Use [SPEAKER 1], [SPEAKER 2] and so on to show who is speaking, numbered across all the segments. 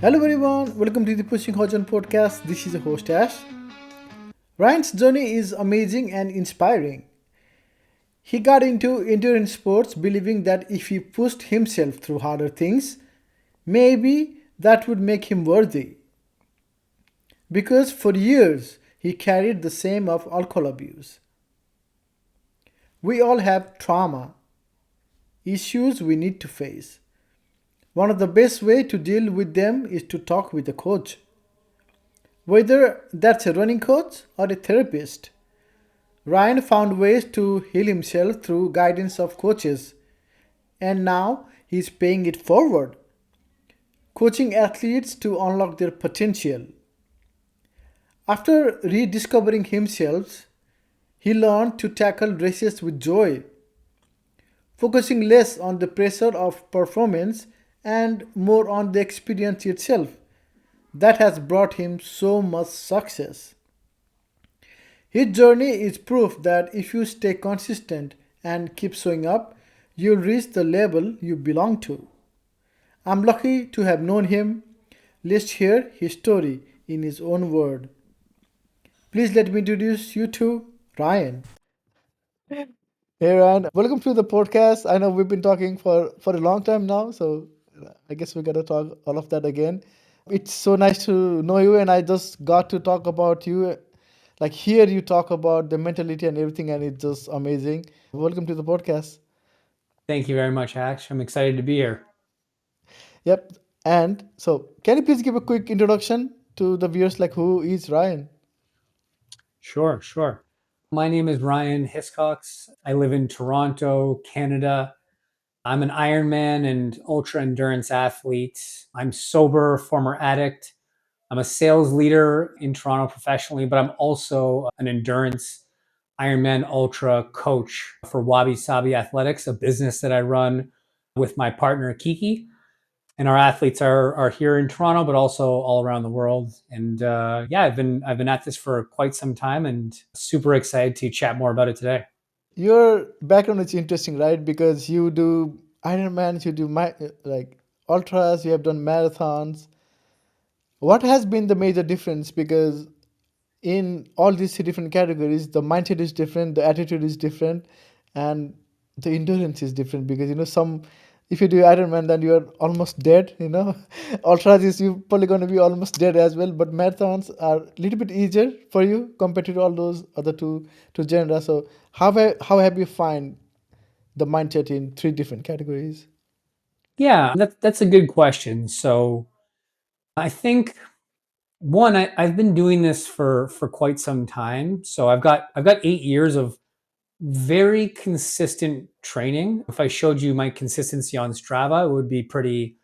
[SPEAKER 1] Hello everyone, welcome to the Pushing Horizon podcast. This is your host Ash. Ryan's journey is amazing and inspiring. He got into endurance sports believing that if he pushed himself through harder things, maybe that would make him worthy. Because for years he carried the same of alcohol abuse. We all have trauma, issues we need to face. One of the best way to deal with them is to talk with a coach. Whether that's a running coach or a therapist, Ryan found ways to heal himself through guidance of coaches, and now he's paying it forward, coaching athletes to unlock their potential. After rediscovering himself, he learned to tackle races with joy, focusing less on the pressure of performance and more on the experience itself that has brought him so much success. His journey is proof that if you stay consistent and keep showing up, you'll reach the level you belong to. I'm lucky to have known him. Let's hear his story in his own word. Please let me introduce you to Ryan. Hey Ryan, welcome to the podcast. I know we've been talking for a long time now, so I guess we gotta talk all of that again. It's so nice to know you, and I just got to talk about you, like hear you talk about the mentality and everything, and it's just amazing. Welcome to the podcast.
[SPEAKER 2] Thank you very much, Ash. I'm excited to be here.
[SPEAKER 1] Yep. And so, can you please give a quick introduction to the viewers, like who is Ryan?
[SPEAKER 2] Sure. My name is Ryan Hiscox. I live in Toronto, Canada. I'm an Ironman and ultra endurance athlete. I'm sober, former addict. I'm a sales leader in Toronto professionally, but I'm also an endurance Ironman Ultra coach for Wabi Sabi Athletics, a business that I run with my partner Kiki. And our athletes are here in Toronto, but also all around the world. And yeah, I've been at this for quite some time, and super excited to chat more about it today.
[SPEAKER 1] Your background is interesting, right? Because you do Ironmans, you do like ultras, you have done marathons. What has been the major difference? Because in all these different categories, the mindset is different, the attitude is different, and the endurance is different. Because some, if you do Ironman, then you're almost dead. Ultras is you probably going to be almost dead as well. But marathons are a little bit easier for you compared to all those other two genres. So how have you find the mindset in three different categories?
[SPEAKER 2] Yeah, that's a good question. So I think one, I've been doing this for quite some time. So I've got 8 years of very consistent training. If I showed you my consistency on Strava, it would be pretty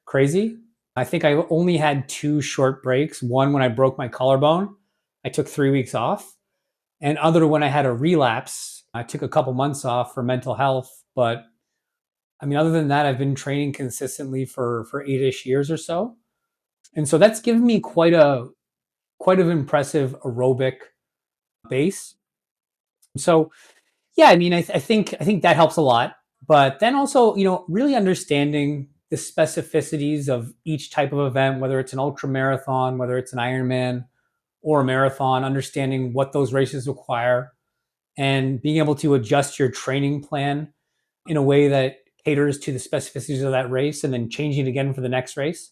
[SPEAKER 2] crazy. I think I only had two short breaks. One when I broke my collarbone, I took 3 weeks off, and other when I had a relapse, I took a couple months off for mental health. But I mean, other than that, I've been training consistently for 8-ish years or so, and so that's given me quite an impressive aerobic base. So yeah, I mean, I think that helps a lot. But then also, really understanding the specificities of each type of event, whether it's an ultra marathon, whether it's an Ironman or a marathon, understanding what those races require, and being able to adjust your training plan in a way that caters to the specificities of that race, and then changing it again for the next race.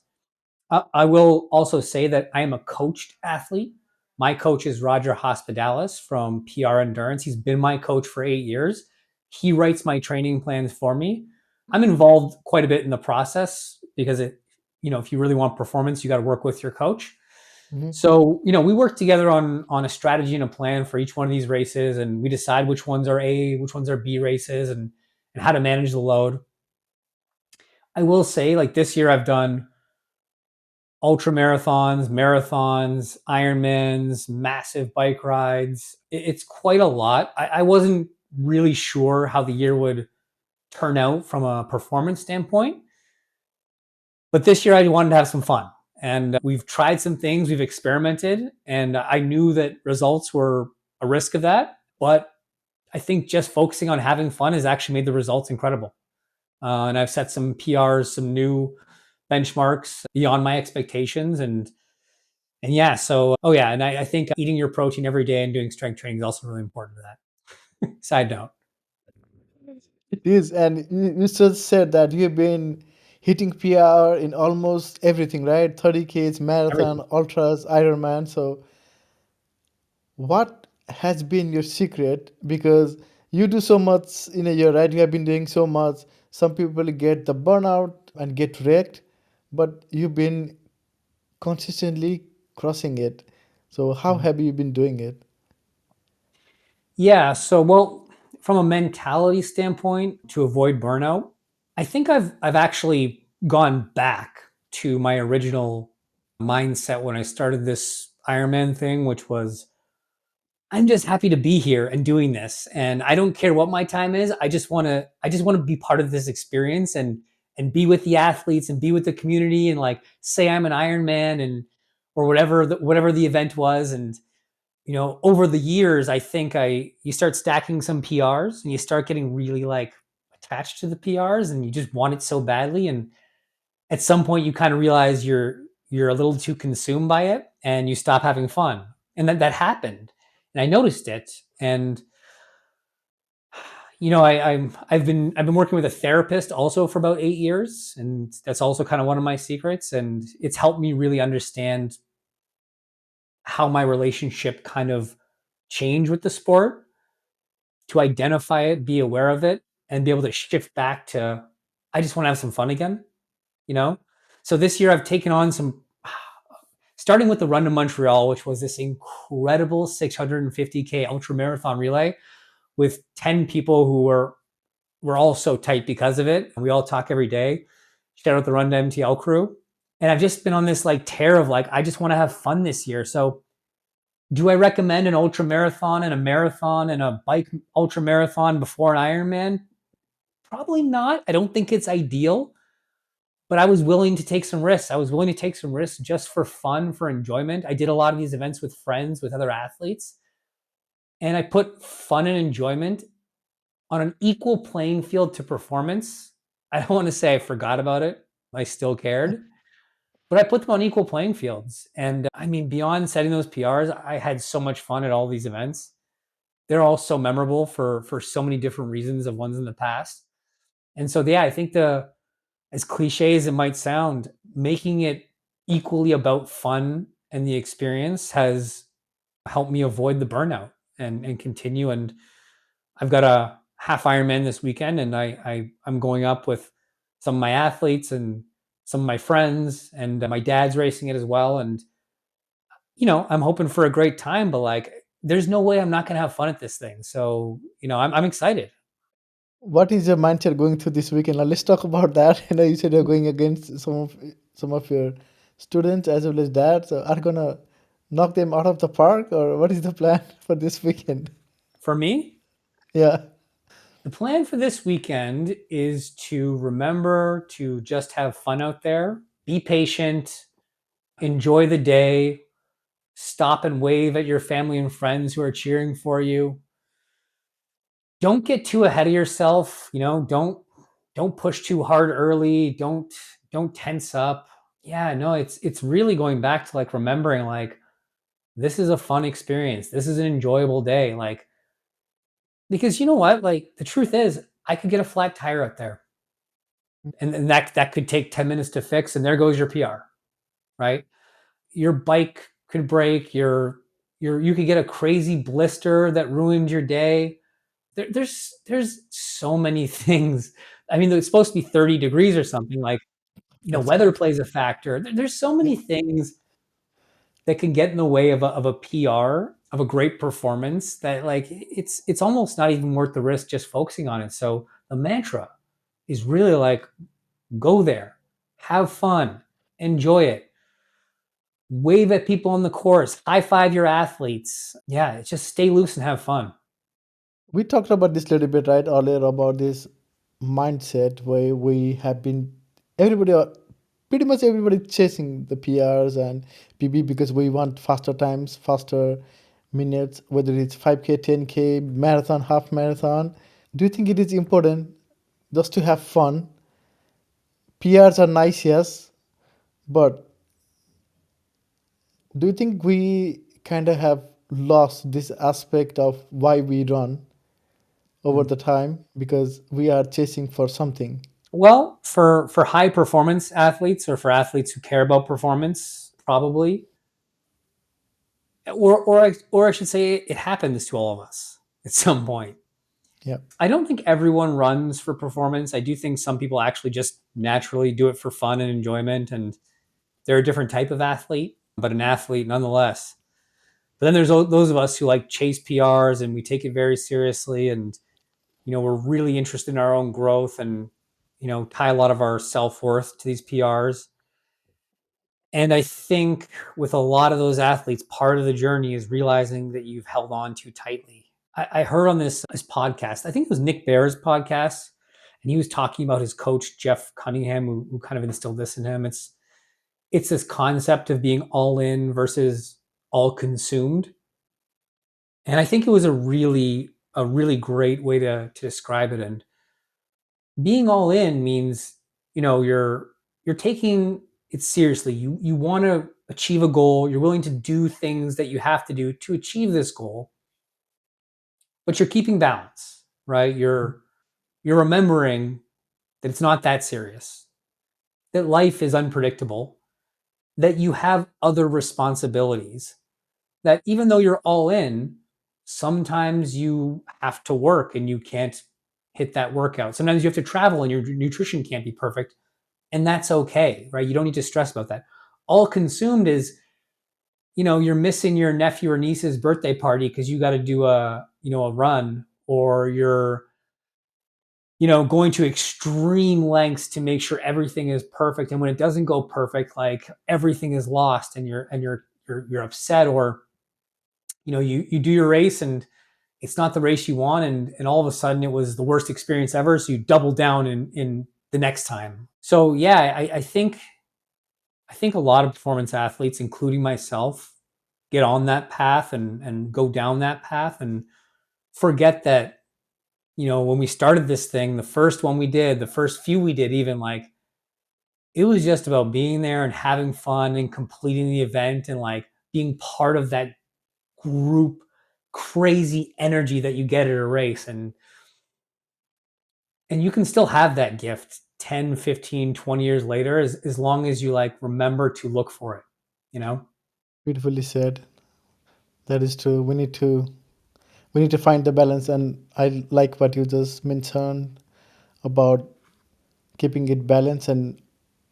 [SPEAKER 2] I will also say that I am a coached athlete. My coach is Roger Hospitalis from PR Endurance. He's been my coach for 8 years. He writes my training plans for me. I'm involved quite a bit in the process because if you really want performance, you got to work with your coach.
[SPEAKER 1] Mhm.
[SPEAKER 2] So, we work together on a strategy and a plan for each one of these races, and we decide which ones are A, which ones are B races, and how to manage the load. I will say, like this year, I've done ultra marathons, Ironmans, massive bike rides. It's quite a lot. I wasn't really sure how the year would turn out from a performance standpoint, but this year I wanted to have some fun. And we've tried some things, we've experimented, and I knew that results were a risk of that. But I think just focusing on having fun has actually made the results incredible. And I've set some PRs, some new benchmarks beyond my expectations. And yeah, so oh yeah, and I think eating your protein every day and doing strength training is also really important to that. Side note.
[SPEAKER 1] It is, and you just said that you've been hitting PR in almost everything, right? 30Ks,
[SPEAKER 2] Everything.
[SPEAKER 1] marathon, ultras, Ironman. So, what has been your secret? Because you do so much in a year, right? You have been doing so much. Some people get the burnout and get wrecked, but you've been consistently crossing it. So, how have you been doing it?
[SPEAKER 2] Yeah, so well, from a mentality standpoint to avoid burnout, I think I've actually gone back to my original mindset when I started this Ironman thing, which was I'm just happy to be here and doing this. And I don't care what my time is. I just want to be part of this experience and be with the athletes and be with the community and like say I'm an Ironman and or whatever the event was. And over the years, I think I you start stacking some PRs and you start getting really like attached to the PRs and you just want it so badly. And at some point, you kind of realize you're a little too consumed by it and you stop having fun. And that happened, and I noticed it. And I've been working with a therapist also for about 8 years, and that's also kind of one of my secrets. And it's helped me really understand how my relationship kind of changed with the sport to identify it, be aware of it, and be able to shift back to I just want to have some fun again, you know? So this year I've taken on some starting with the Run to Montreal, which was this incredible 650K ultra marathon relay with 10 people who were all so tight because of it. And we all talk every day. Shout out the Run to MTL crew. And I've just been on this like tear of like, I just want to have fun this year. So do I recommend an ultra marathon and a bike ultra marathon before an Ironman? Probably not. I don't think it's ideal, but I was willing to take some risks. I was willing to take some risks just for fun, for enjoyment. I did a lot of these events with friends, with other athletes, and I put fun and enjoyment on an equal playing field to performance. I don't want to say I forgot about it. I still cared, but I put them on equal playing fields. And I mean, beyond setting those PRs, I had so much fun at all these events. They're all so memorable for so many different reasons of ones in the past. And so yeah, I think the as cliche as it might sound, making it equally about fun and the experience has helped me avoid the burnout and continue. And I've got a half Ironman this weekend, and I'm going up with some of my athletes and some of my friends, and my dad's racing it as well. And I'm hoping for a great time, but like, there's no way I'm not going to have fun at this thing. So I'm excited.
[SPEAKER 1] What is your mindset going through this weekend? Now, let's talk about that. You said you're going against some of your students as well as that. So, are you gonna knock them out of the park, or what is the plan for this weekend?
[SPEAKER 2] For me,
[SPEAKER 1] Yeah.
[SPEAKER 2] the plan for this weekend is to remember to just have fun out there, be patient, enjoy the day, stop and wave at your family and friends who are cheering for you. Don't get too ahead of yourself, don't push too hard early, don't tense up. Yeah, no, it's really going back to like remembering like this is a fun experience. This is an enjoyable day like because you know what? Like the truth is I could get a flat tire out there and that could take 10 minutes to fix and there goes your PR, right? Your bike could break, you could get a crazy blister that ruined your day. There's so many things. I mean, it's supposed to be 30 degrees or something like,
[SPEAKER 1] That's
[SPEAKER 2] weather
[SPEAKER 1] good.
[SPEAKER 2] plays a factor. There's so
[SPEAKER 1] Yeah.
[SPEAKER 2] many things that can get in the way of a PR, of a great performance that like it's almost not even worth the risk just focusing on it. So the mantra is really like go there, have fun, enjoy it, wave at people on the course, high five your athletes. Yeah, just stay loose and have fun.
[SPEAKER 1] We talked about this a little bit right earlier about this mindset where we have been everybody pretty much everybody chasing the PRs and PB because we want faster times, faster minutes, whether it's 5K, 10K, marathon, half marathon. Do you think it is important just to have fun? PRs are nice, yes, But do you think we kind of have lost this aspect of why we run over
[SPEAKER 2] Mm.
[SPEAKER 1] the time because we are chasing for something?
[SPEAKER 2] Well, for high performance athletes or for athletes who care about performance, probably, or I should say, it happens to all of us at some point.
[SPEAKER 1] Yeah,
[SPEAKER 2] I don't think everyone runs for performance. I do think some people actually just naturally do it for fun and enjoyment, and they're a different type of athlete, but an athlete nonetheless. But then there's those of us who like chase PRs and we take it very seriously, and we're really interested in our own growth, and tie a lot of our self-worth to these PRs. And I think with a lot of those athletes, part of the journey is realizing that you've held on too tightly. I heard on this podcast, I think it was Nick Bear's podcast, and he was talking about his coach Jeff Cunningham, who kind of instilled this in him. It's this concept of being all in versus all consumed, and I think it was a really great way to describe it. And being all in means you're taking it seriously. You want to achieve a goal. You're willing to do things that you have to do to achieve this goal, but you're keeping balance, right? You're remembering that it's not that serious, that life is unpredictable, that you have other responsibilities, that even though you're all in, sometimes you have to work and you can't hit that workout. Sometimes you have to travel and your nutrition can't be perfect, and that's okay, right? You don't need to stress about that. All consumed is, you're missing your nephew or niece's birthday party because you got to do a run, or you're going to extreme lengths to make sure everything is perfect, and when it doesn't go perfect, like everything is lost, and you're upset, or you do your race and it's not the race you want, and all of a sudden it was the worst experience ever, so you double down in the next time. So yeah, I think a lot of performance athletes, including myself, get on that path and go down that path and forget that, when we started this thing, the first one we did, the first few we did, even, like, it was just about being there and having fun and completing the event, and like being part of that group crazy energy that you get at a race. And you can still have that gift 10, 15, 20 years later, as long as you like remember to look for it, you know?
[SPEAKER 1] beautifully said. That is true. We need to find the balance, and I like what you just mentioned about keeping it balanced and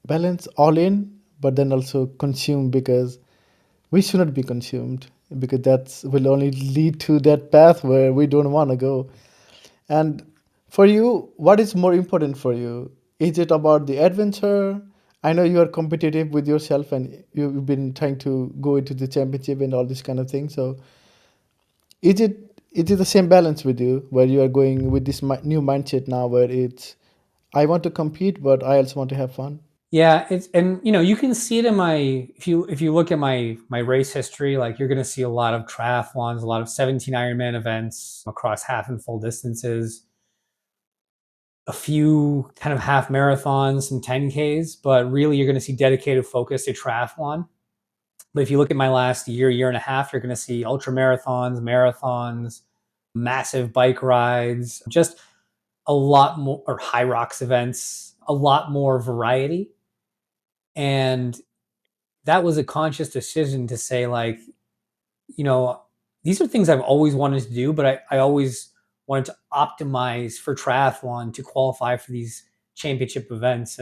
[SPEAKER 1] balance all in, but then also consume because we should not be consumed because that's will only lead to that path where we don't want to go. And for you, what is more important for you? Is it about the adventure? I know you are competitive with yourself and you've been trying to go into the championship and all this kind of thing. So is it the same balance with you where you are going with this new mindset now where it's I want to compete but I also want to have fun?
[SPEAKER 2] Yeah, and you can see it in my, if you look at my race history, like you're going to see a lot of triathlons, a lot of 17 Ironman events across half and full distances, a few kind of half marathons, some 10Ks, but really you're going to see dedicated focus to triathlon. But if you look at my last year and a half, you're going to see ultra marathons, massive bike rides, just a lot more, or high rocks events, a lot more variety. And that was a conscious decision to say, like, you know, these are things I've always wanted to do, but I always wanted to optimize for triathlon to qualify for these championship events.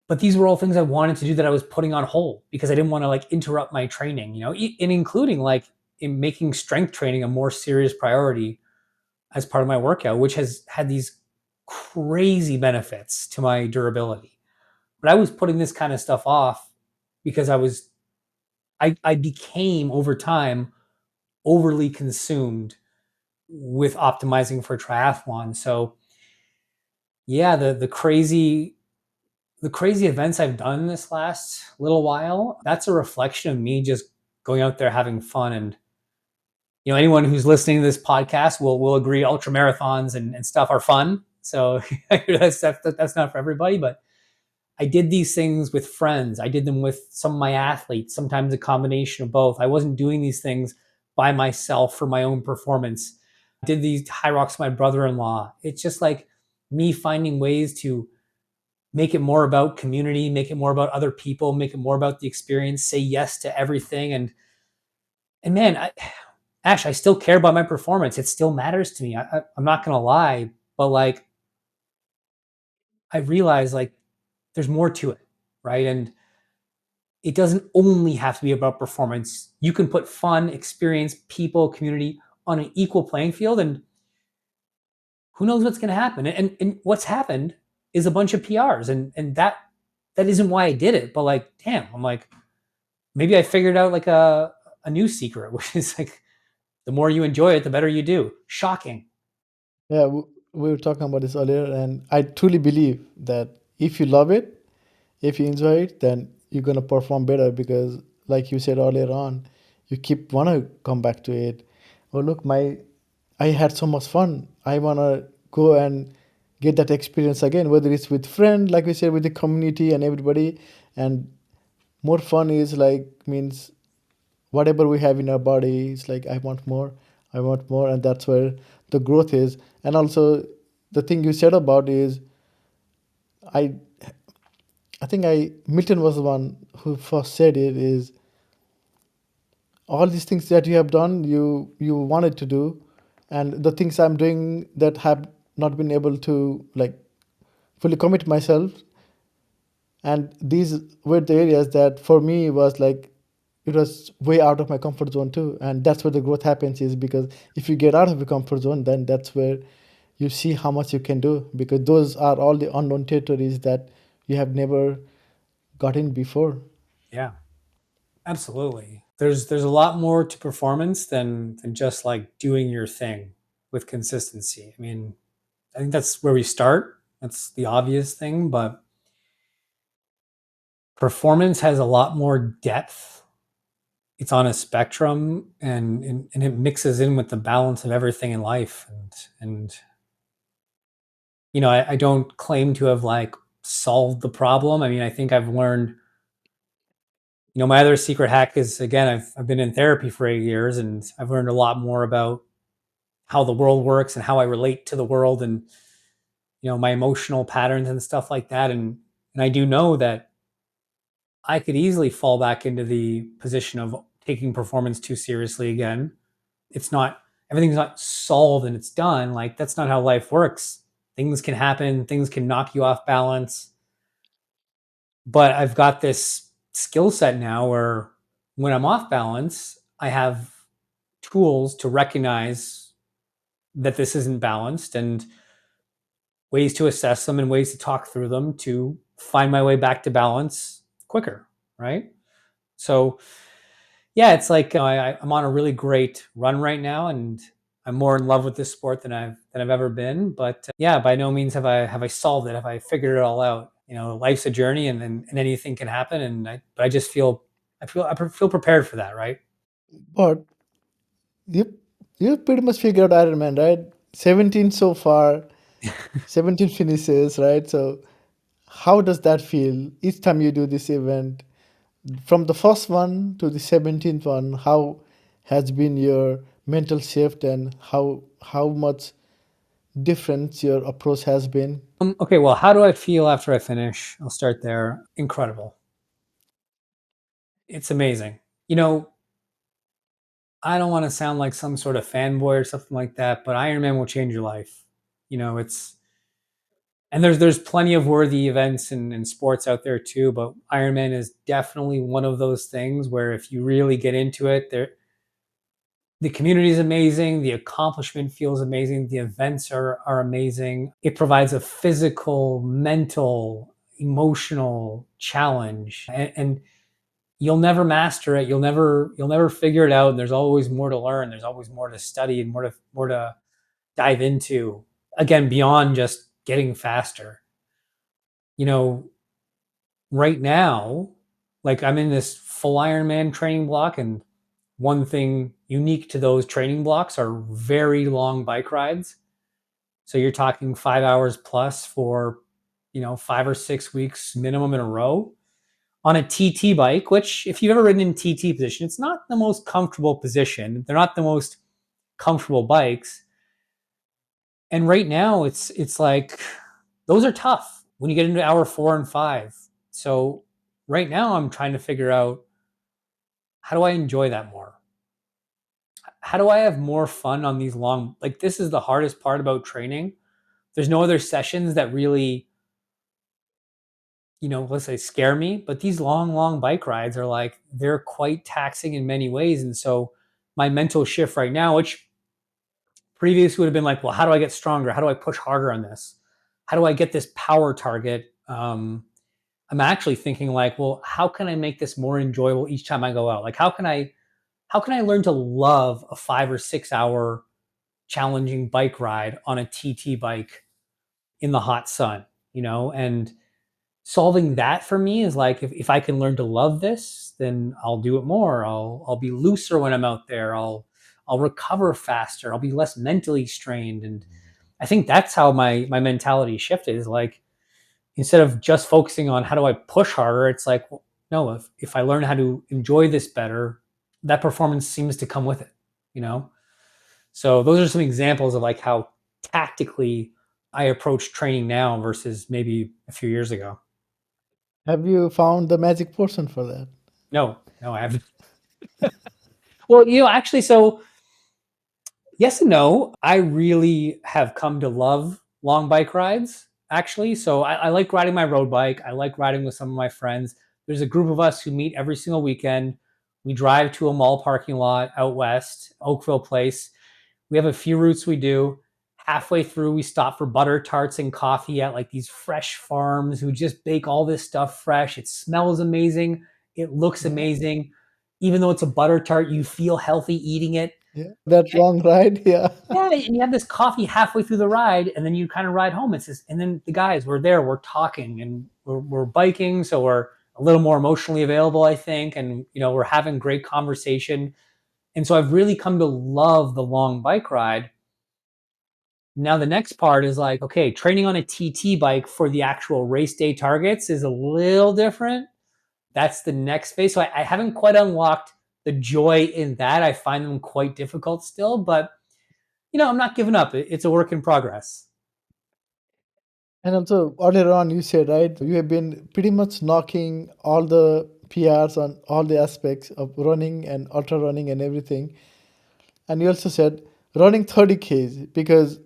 [SPEAKER 2] But these were all things I wanted to do that I was putting on hold because I didn't want to like interrupt my training, and including like in making strength training a more serious priority as part of my workout, which has had these crazy benefits to my durability. But I was putting this kind of stuff off because I became over time overly consumed with optimizing for triathlon. So yeah, the crazy events I've done this last little while, that's a reflection of me just going out there having fun. And anyone who's listening to this podcast will agree ultra marathons and stuff are fun. So that's not for everybody, but I did these things with friends. I did them with some of my athletes, sometimes a combination of both. I wasn't doing these things by myself for my own performance. I did these high rocks with my brother-in-law. It's just like me finding ways to make it more about community, make it more about other people, make it more about the experience, say yes to everything. And man, Ash, I still care about my performance. It still matters to me. I'm not gonna lie, but like I realize like there's more to it, right? And it doesn't only have to be about performance. You can put fun, experience, people, community on an equal playing field, and who knows what's going to happen? And what's happened is a bunch of PRs, and that isn't why I did it. But like, damn, I'm like, maybe I figured out like a new secret, which is like, the more you enjoy it, the better you do. Shocking.
[SPEAKER 1] Yeah, we were talking about this earlier, and I truly believe that if you love it, if you enjoy it, then you're gonna perform better because, like you said earlier on, you keep wanna come back to it. Oh look, I had so much fun. I wanna go and get that experience again, whether it's with friend, like we said, with the community and everybody. And more fun is like means whatever we have in our body is like I want more, and that's where the growth is. And also the thing you said about is I I think I Milton was the one who first said it is all these things that you have done you wanted to do, and the things I'm doing that have not been able to like fully commit myself, and these were the areas that for me was like it was way out of my comfort zone too. And that's where the growth happens, is because if you get out of your comfort zone, then that's where you see how much you can do, because those are all the unknown territories that you have never got in before.
[SPEAKER 2] Yeah, absolutely. There's a lot more to performance than just like doing your thing with consistency. I mean, I think that's where we start. That's the obvious thing, but performance has a lot more depth. It's on a spectrum, and it mixes in with the balance of everything in life. And I don't claim to have like solved the problem. I mean, I think I've learned. My other secret hack is, again, I've been in therapy for 8 years, and I've learned a lot more about how the world works and how I relate to the world, and my emotional patterns and stuff like that. And I do know that I could easily fall back into the position of taking performance too seriously again. It's not Everything's not solved and it's done. Like, that's not how life works. Things can happen, things can knock you off balance. But I've got this skill set now where when I'm off balance, I have tools to recognize that this isn't balanced, and ways to assess them and ways to talk through them to find my way back to balance quicker, right? So yeah, it's like I'm on a really great run right now, and I'm more in love with this sport than I've ever been. But yeah, by no means have I solved it. Have I figured it all out? Life's a journey, and anything can happen. But I just feel prepared for that, right?
[SPEAKER 1] But you you pretty much figured out Ironman, right? 17 so far, 17 finishes, right? So how does that feel each time you do this event? From the first one to the 17th one, how has been your mental shift, and how much different your approach has been?
[SPEAKER 2] Okay, well, how do I feel after I finish? I'll start there. Incredible. It's amazing. You know, I don't want to sound like some sort of fanboy or something like that, but Ironman will change your life. It's and there's plenty of worthy events and sports out there too, but Ironman is definitely one of those things where if you really get into it, the community is amazing, the accomplishment feels amazing, the events are amazing. It provides a physical, mental, emotional challenge, and you'll never master it. You'll never figure it out. And there's always more to learn. There's always more to study and more to dive into. Again, beyond just getting faster. You know, right now, like I'm in this full Ironman training block, and one thing unique to those training blocks are very long bike rides. So you're talking 5 hours plus for 5 or 6 weeks minimum in a row on a TT bike, which if you've ever ridden in TT position, it's not the most comfortable position. They're not the most comfortable bikes. And right now it's like those are tough when you get into hour 4 and 5. So right now I'm trying to figure out, how do I enjoy that more? How do I have more fun on these long, like this is the hardest part about training. There's no other sessions that really, let's say scare me, but these long bike rides are like, they're quite taxing in many ways. And so my mental shift right now, which previously would have been like, well, how do I get stronger? How do I push harder on this? How do I get this power target? I'm actually thinking like, well, how can I make this more enjoyable each time I go out? Like, how can I learn to love a 5 or 6 hour challenging bike ride on a TT bike in the hot sun, and solving that for me is like, if I can learn to love this, then I'll do it more. I'll be looser when I'm out there. I'll recover faster. I'll be less mentally strained. And I think that's how my mentality shifted, is like, instead of just focusing on how do I push harder, it's like, well, no, if I learn how to enjoy this better, that performance seems to come with it, you know? So those are some examples of like how tactically I approach training now versus maybe a few years ago.
[SPEAKER 1] Have you found the magic portion for that?
[SPEAKER 2] No, I haven't. Well, actually, so yes and no. I really have come to love long bike rides, actually. So I like riding my road bike. I like riding with some of my friends. There's a group of us who meet every single weekend. We drive to a mall parking lot out west, Oakville Place. We have a few routes we do. Halfway through, we stop for butter tarts and coffee at like these fresh farms who just bake all this stuff fresh. It smells amazing. It looks
[SPEAKER 1] Yeah,
[SPEAKER 2] amazing. Even though it's a butter tart, you feel healthy eating it.
[SPEAKER 1] yeah. That long ride, yeah.
[SPEAKER 2] Yeah, and you have this coffee halfway through the ride, and then you kind of ride home. It's just, and then the guys, we're there, we're talking, and we're biking, so we're a little more emotionally available, I think, and we're having great conversation. And so I've really come to love the long bike ride. Now the next part is like, okay, training on a TT bike for the actual race day targets is a little different. That's the next phase. So I haven't quite unlocked the joy in that. I find them quite difficult still, but I'm not giving up. It's a work in progress.
[SPEAKER 1] And also, earlier on, you said, right, you have been pretty much knocking all the PRs on all the aspects of running and ultra running and everything. And you also said running 30 Ks because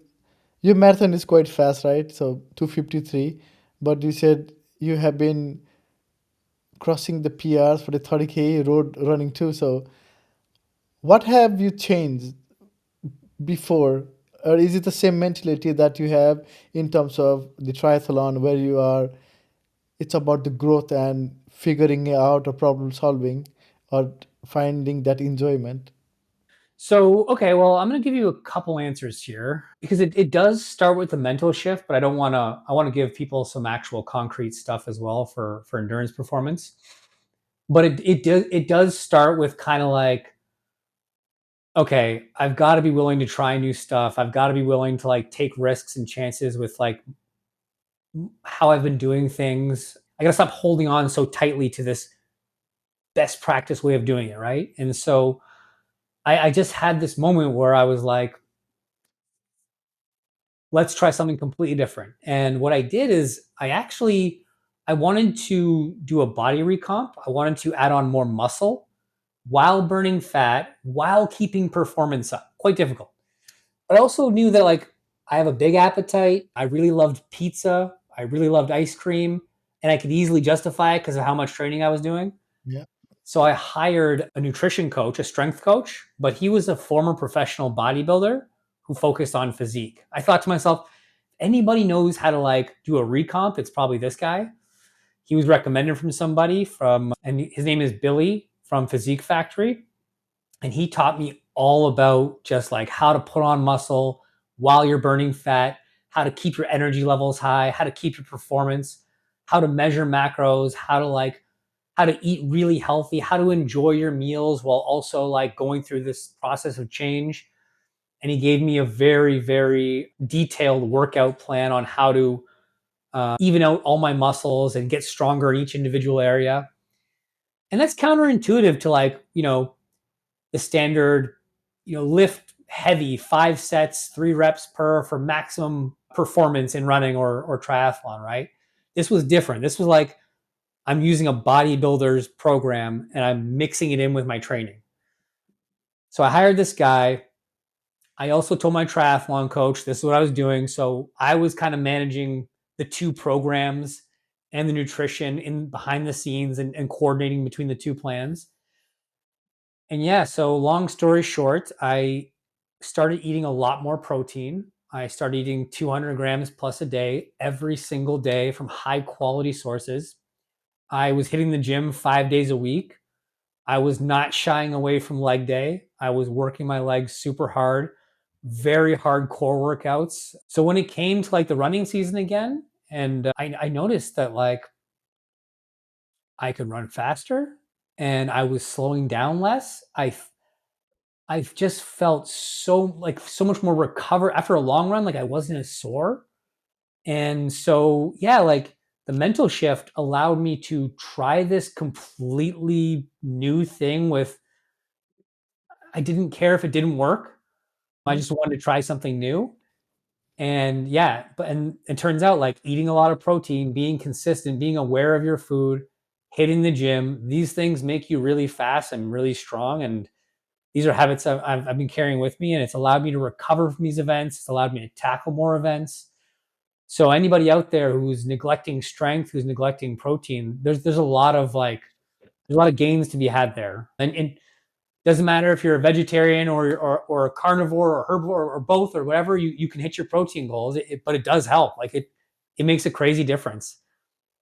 [SPEAKER 1] your marathon is quite fast, right? So 2:53. But you said you have been crossing the PRs for the 30K road running too. So what have you changed before? Or is it the same mentality that you have in terms of the triathlon where you are, it's about the growth and figuring out or problem solving or finding that enjoyment?
[SPEAKER 2] So, okay, well, I'm going to give you a couple answers here because it does start with the mental shift, but I want to give people some actual concrete stuff as well for endurance performance. But it does start with kind of like, okay, I've got to be willing to try new stuff. I've got to be willing to like take risks and chances with like how I've been doing things. I got to stop holding on so tightly to this best practice way of doing it, right? And so I just had this moment where I was like, let's try something completely different. And what I did is I wanted to do a body recomp. I wanted to add on more muscle while burning fat, while keeping performance up. Quite difficult. But I also knew that like I have a big appetite. I really loved pizza. I really loved ice cream, and I could easily justify it because of how much training I was doing.
[SPEAKER 1] Yeah.
[SPEAKER 2] So I hired a nutrition coach, a strength coach, but he was a former professional bodybuilder who focused on physique. I thought to myself, anybody knows how to like do a recomp, it's probably this guy. He was recommended from somebody and his name is Billy from Physique Factory. And he taught me all about just like how to put on muscle while you're burning fat, how to keep your energy levels high, how to keep your performance, how to measure macros, how to eat really healthy, how to enjoy your meals while also like going through this process of change. And he gave me a very, very detailed workout plan on how to even out all my muscles and get stronger in each individual area. And that's counterintuitive to like, the standard, lift heavy, 5 sets, 3 reps per for maximum performance in running or triathlon, right? This was different. This was like I'm using a bodybuilder's program and I'm mixing it in with my training. So I hired this guy. I also told my triathlon coach this is what I was doing. So I was kind of managing the two programs and the nutrition in behind the scenes and coordinating between the two plans. And yeah, so long story short, I started eating a lot more protein. I started eating 200 grams plus a day every single day from high quality sources. I was hitting the gym 5 days a week. I was not shying away from leg day. I was working my legs super hard, very hard core workouts. So when it came to like the running season again, and I noticed that like I could run faster and I was slowing down less. I've just felt so much more recover after a long run. Like I wasn't as sore, and so yeah, like the mental shift allowed me to try this completely new thing with I didn't care if it didn't work. I
[SPEAKER 1] Mhm.
[SPEAKER 2] just wanted to try something new. And yeah, but and it turns out like eating a lot of protein, being consistent, being aware of your food, hitting the gym, these things make you really fast and really strong. And these are habits I've been carrying with me, and it's allowed me to recover from these events. It's allowed me to tackle more events. So anybody out there who's neglecting strength, who's neglecting protein, there's a lot of like there's a lot of gains to be had there. And doesn't matter if you're a vegetarian or a carnivore or herbivore or both or whatever, you can hit your protein goals. But it does help. Like it makes a crazy difference.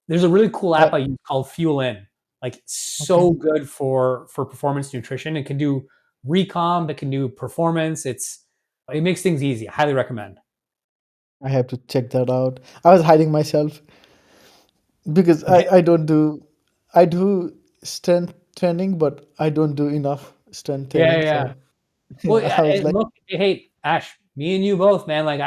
[SPEAKER 2] There's a really cool app
[SPEAKER 1] I
[SPEAKER 2] I use called Fuel In. Like it's so
[SPEAKER 1] okay.
[SPEAKER 2] good for performance nutrition. It can do recomp, it can do performance. It makes things easy. I highly recommend.
[SPEAKER 1] I have to check that out. I was hiding myself because
[SPEAKER 2] Okay.
[SPEAKER 1] I don't do I do strength training, but I don't do enough strength
[SPEAKER 2] Yeah,
[SPEAKER 1] training.
[SPEAKER 2] yeah.
[SPEAKER 1] So
[SPEAKER 2] Well,
[SPEAKER 1] yeah, I was like,
[SPEAKER 2] look, hey, Ash, me and you both, man. Like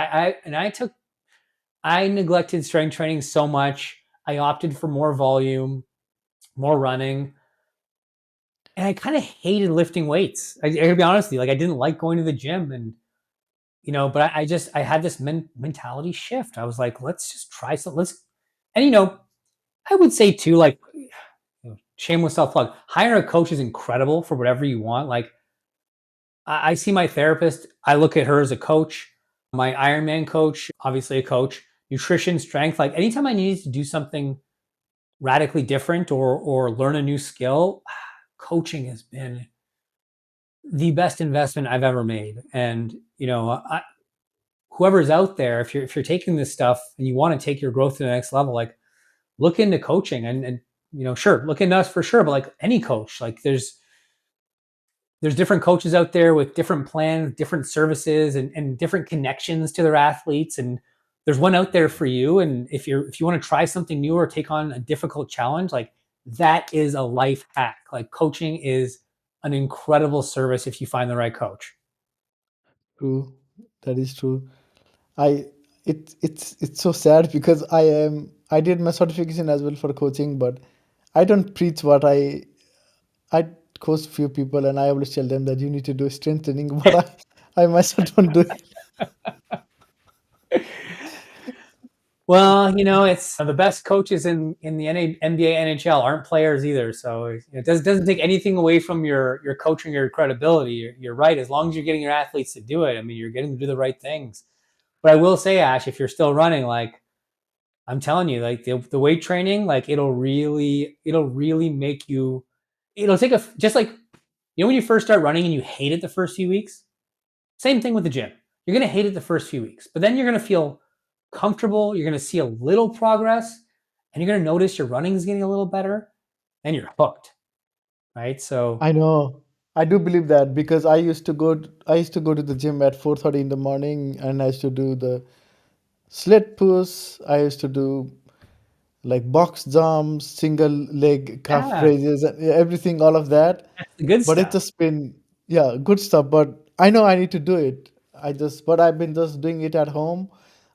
[SPEAKER 2] I neglected strength training so much. I opted for more volume, more running, and I kind of hated lifting weights. I gotta be honest with you. Like I didn't like going to the gym, and but I had this mentality shift. I was like, let's just try some. And I would say too, like shameless self plug. Hire a coach is incredible for whatever you want. Like I see my therapist. I look at her as a coach. My Ironman coach, obviously a coach. Nutrition, strength. Like anytime I needed to do something radically different or learn a new skill, coaching has been the best investment I've ever made. And whoever's out there, if you're taking this stuff and you want to take your growth to the next level, like look into coaching and sure, look into us for sure, but like any coach, like there's different coaches out there with different plans, different services, and different connections to their athletes. And there's one out there for you. And if you want to try something new or take on a difficult challenge, like that is a life hack. Like coaching is an incredible service if you find the right coach.
[SPEAKER 1] true. That is true. I it's so sad because I did my certification as well for coaching, but I don't preach what I coach few people and I always tell them that you need to do strength training, but I myself don't do it.
[SPEAKER 2] Well, it's the best coaches in the NBA, NHL aren't players either. So it doesn't take anything away from your coaching or your credibility. You're right. As long as you're getting your athletes to do it, I mean, you're getting them to do the right things. But I will say, Ash, if you're still running, like I'm telling you, like the weight training, like it'll really make you. It'll take just like when you first start running and you hate it the first few weeks. Same thing with the gym. You're going to hate it the first few weeks, but then you're going to feel comfortable. You're going to see a little progress, and you're going to notice your running is getting a little better, and you're hooked, right? So,
[SPEAKER 1] I know. I do believe that because I used to go to the gym at 4:30 in the morning and I used to do the sled push. I used to do like box jumps, single leg calf
[SPEAKER 2] yeah,
[SPEAKER 1] raises, and everything, all of that.
[SPEAKER 2] that's the good
[SPEAKER 1] But it's
[SPEAKER 2] stuff.
[SPEAKER 1] just been, yeah, good stuff. But I know I need to do it. But I've been just doing it at home.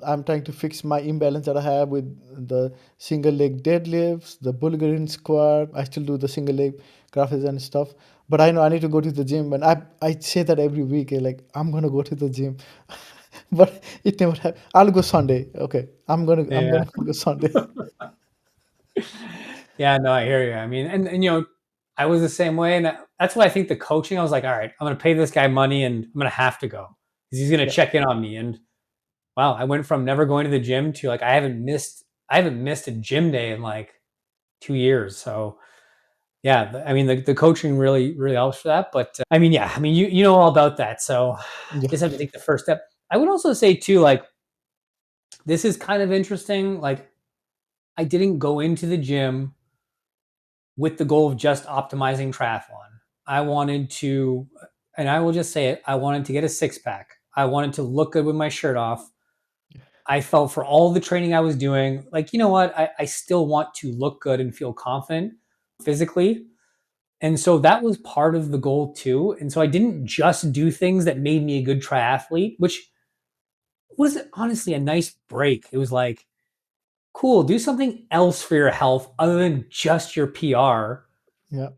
[SPEAKER 1] I'm trying to fix my imbalance that I have with the single leg deadlifts, the Bulgarian squat. I still do the single leg graphics and stuff. But I know I need to go to the gym, and I say that every week. Like I'm gonna go to the gym, but it never happens. I'll go Sunday. Okay, I'm
[SPEAKER 2] Yeah.
[SPEAKER 1] gonna go Sunday.
[SPEAKER 2] Yeah, no, I hear you. I mean, and I was the same way, and that's why I think the coaching. I was like, all right, I'm going to pay this guy money, and I'm going to have to go because he's going to
[SPEAKER 1] Yeah,
[SPEAKER 2] check in on me. And wow, I went from never going to the gym to like I haven't missed a gym day in like 2 years. So yeah, I mean the coaching really helps for that. But I mean, yeah, I mean you know all about that. So
[SPEAKER 1] yeah,
[SPEAKER 2] just have to take the first step. I would also say too, like this is kind of interesting. Like I didn't go into the gym with the goal of just optimizing triathlon. I wanted to, and I will just say it, I wanted to get a six pack. I wanted to look good with my shirt off. I felt for all the training I was doing, like, you know what? I still want to look good and feel confident physically. And so that was part of the goal too. And so I didn't just do things that made me a good triathlete, which was honestly a nice break. It was like, cool, do something else for your health other than just your PR.
[SPEAKER 1] yeah.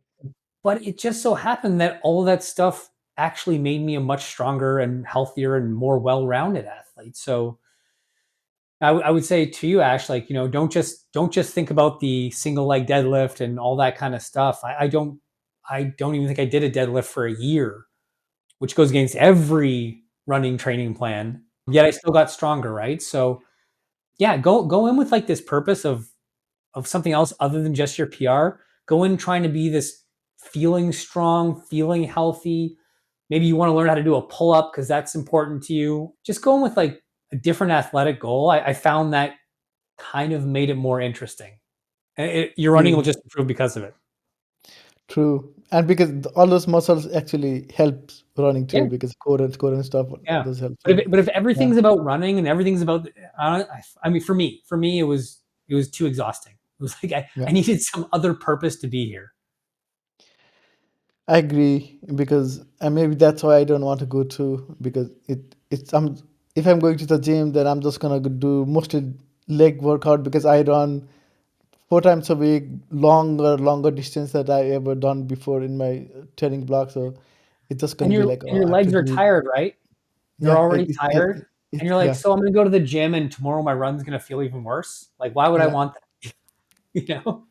[SPEAKER 2] But it just so happened that all of that stuff actually made me a much stronger and healthier and more well-rounded athlete. So I would say to you, Ash, like don't just think about the single leg deadlift and all that kind of stuff. I don't even think I did a deadlift for a year, which goes against every running training plan. Yet I still got stronger, right? So yeah, go in with like this purpose of something else other than just your PR. Go in trying to be this feeling strong, feeling healthy. Maybe you want to learn how to do a pull up because that's important to you. Just go in with like a different athletic goal. I found that kind of made it more interesting. Your running will
[SPEAKER 1] True,
[SPEAKER 2] just improve because of it.
[SPEAKER 1] true. And because all those muscles actually help running
[SPEAKER 2] Yeah,
[SPEAKER 1] too, because core and stuff,
[SPEAKER 2] yeah.
[SPEAKER 1] those help
[SPEAKER 2] But
[SPEAKER 1] too.
[SPEAKER 2] if
[SPEAKER 1] Yeah,
[SPEAKER 2] everything's about running and everything's about, I mean, for me, it was too exhausting. It was like I
[SPEAKER 1] yeah.
[SPEAKER 2] needed some other purpose to be here.
[SPEAKER 1] I agree because and maybe that's why I don't want to go to because it's if I'm going to the gym then I'm just gonna do mostly leg workout because I run 4 times a week longer distance that I ever done before in my training block, so it's just
[SPEAKER 2] And
[SPEAKER 1] gonna be
[SPEAKER 2] your
[SPEAKER 1] like,
[SPEAKER 2] and
[SPEAKER 1] oh,
[SPEAKER 2] your
[SPEAKER 1] I have to
[SPEAKER 2] legs are
[SPEAKER 1] do.
[SPEAKER 2] tired, right? They're
[SPEAKER 1] Yeah,
[SPEAKER 2] already tired, and you're like,
[SPEAKER 1] yeah,
[SPEAKER 2] so I'm gonna go to the gym, and tomorrow my run's gonna feel even worse. Like, why would I
[SPEAKER 1] yeah,
[SPEAKER 2] want that? You know?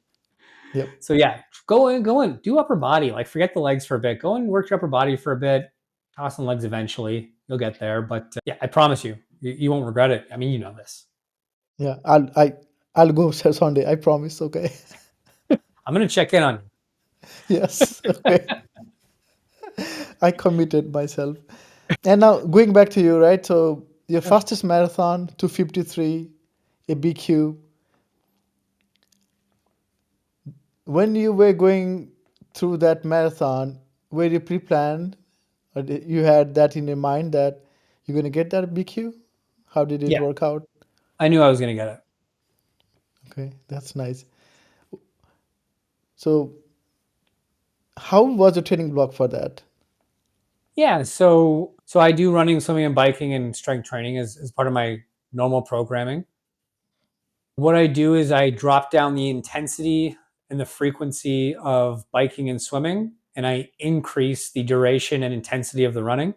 [SPEAKER 1] yep.
[SPEAKER 2] So yeah, go in, do upper body. Like, forget the legs for a bit. Go and work your upper body for a bit. Toss some legs eventually. You'll get there. But yeah, I promise you won't regret it. I mean, you know this.
[SPEAKER 1] Yeah, I'll go Sunday, I promise. Okay.
[SPEAKER 2] I'm gonna check in on
[SPEAKER 1] Yes. Okay. I committed myself. And now going back to you, right? So your
[SPEAKER 2] you.
[SPEAKER 1] fastest marathon, 2:53, a BQ. When you were going through that marathon, were you pre-planned, or you had that in your mind that you're going to get that BQ? How did it
[SPEAKER 2] Yeah,
[SPEAKER 1] work out?
[SPEAKER 2] I knew I was gonna get it.
[SPEAKER 1] Okay, that's nice. So how was the training block for that?
[SPEAKER 2] Yeah, so I do running, swimming, and biking and strength training as part of my normal programming. What I do is I drop down the intensity and the frequency of biking and swimming, and I increase the duration and intensity of the running.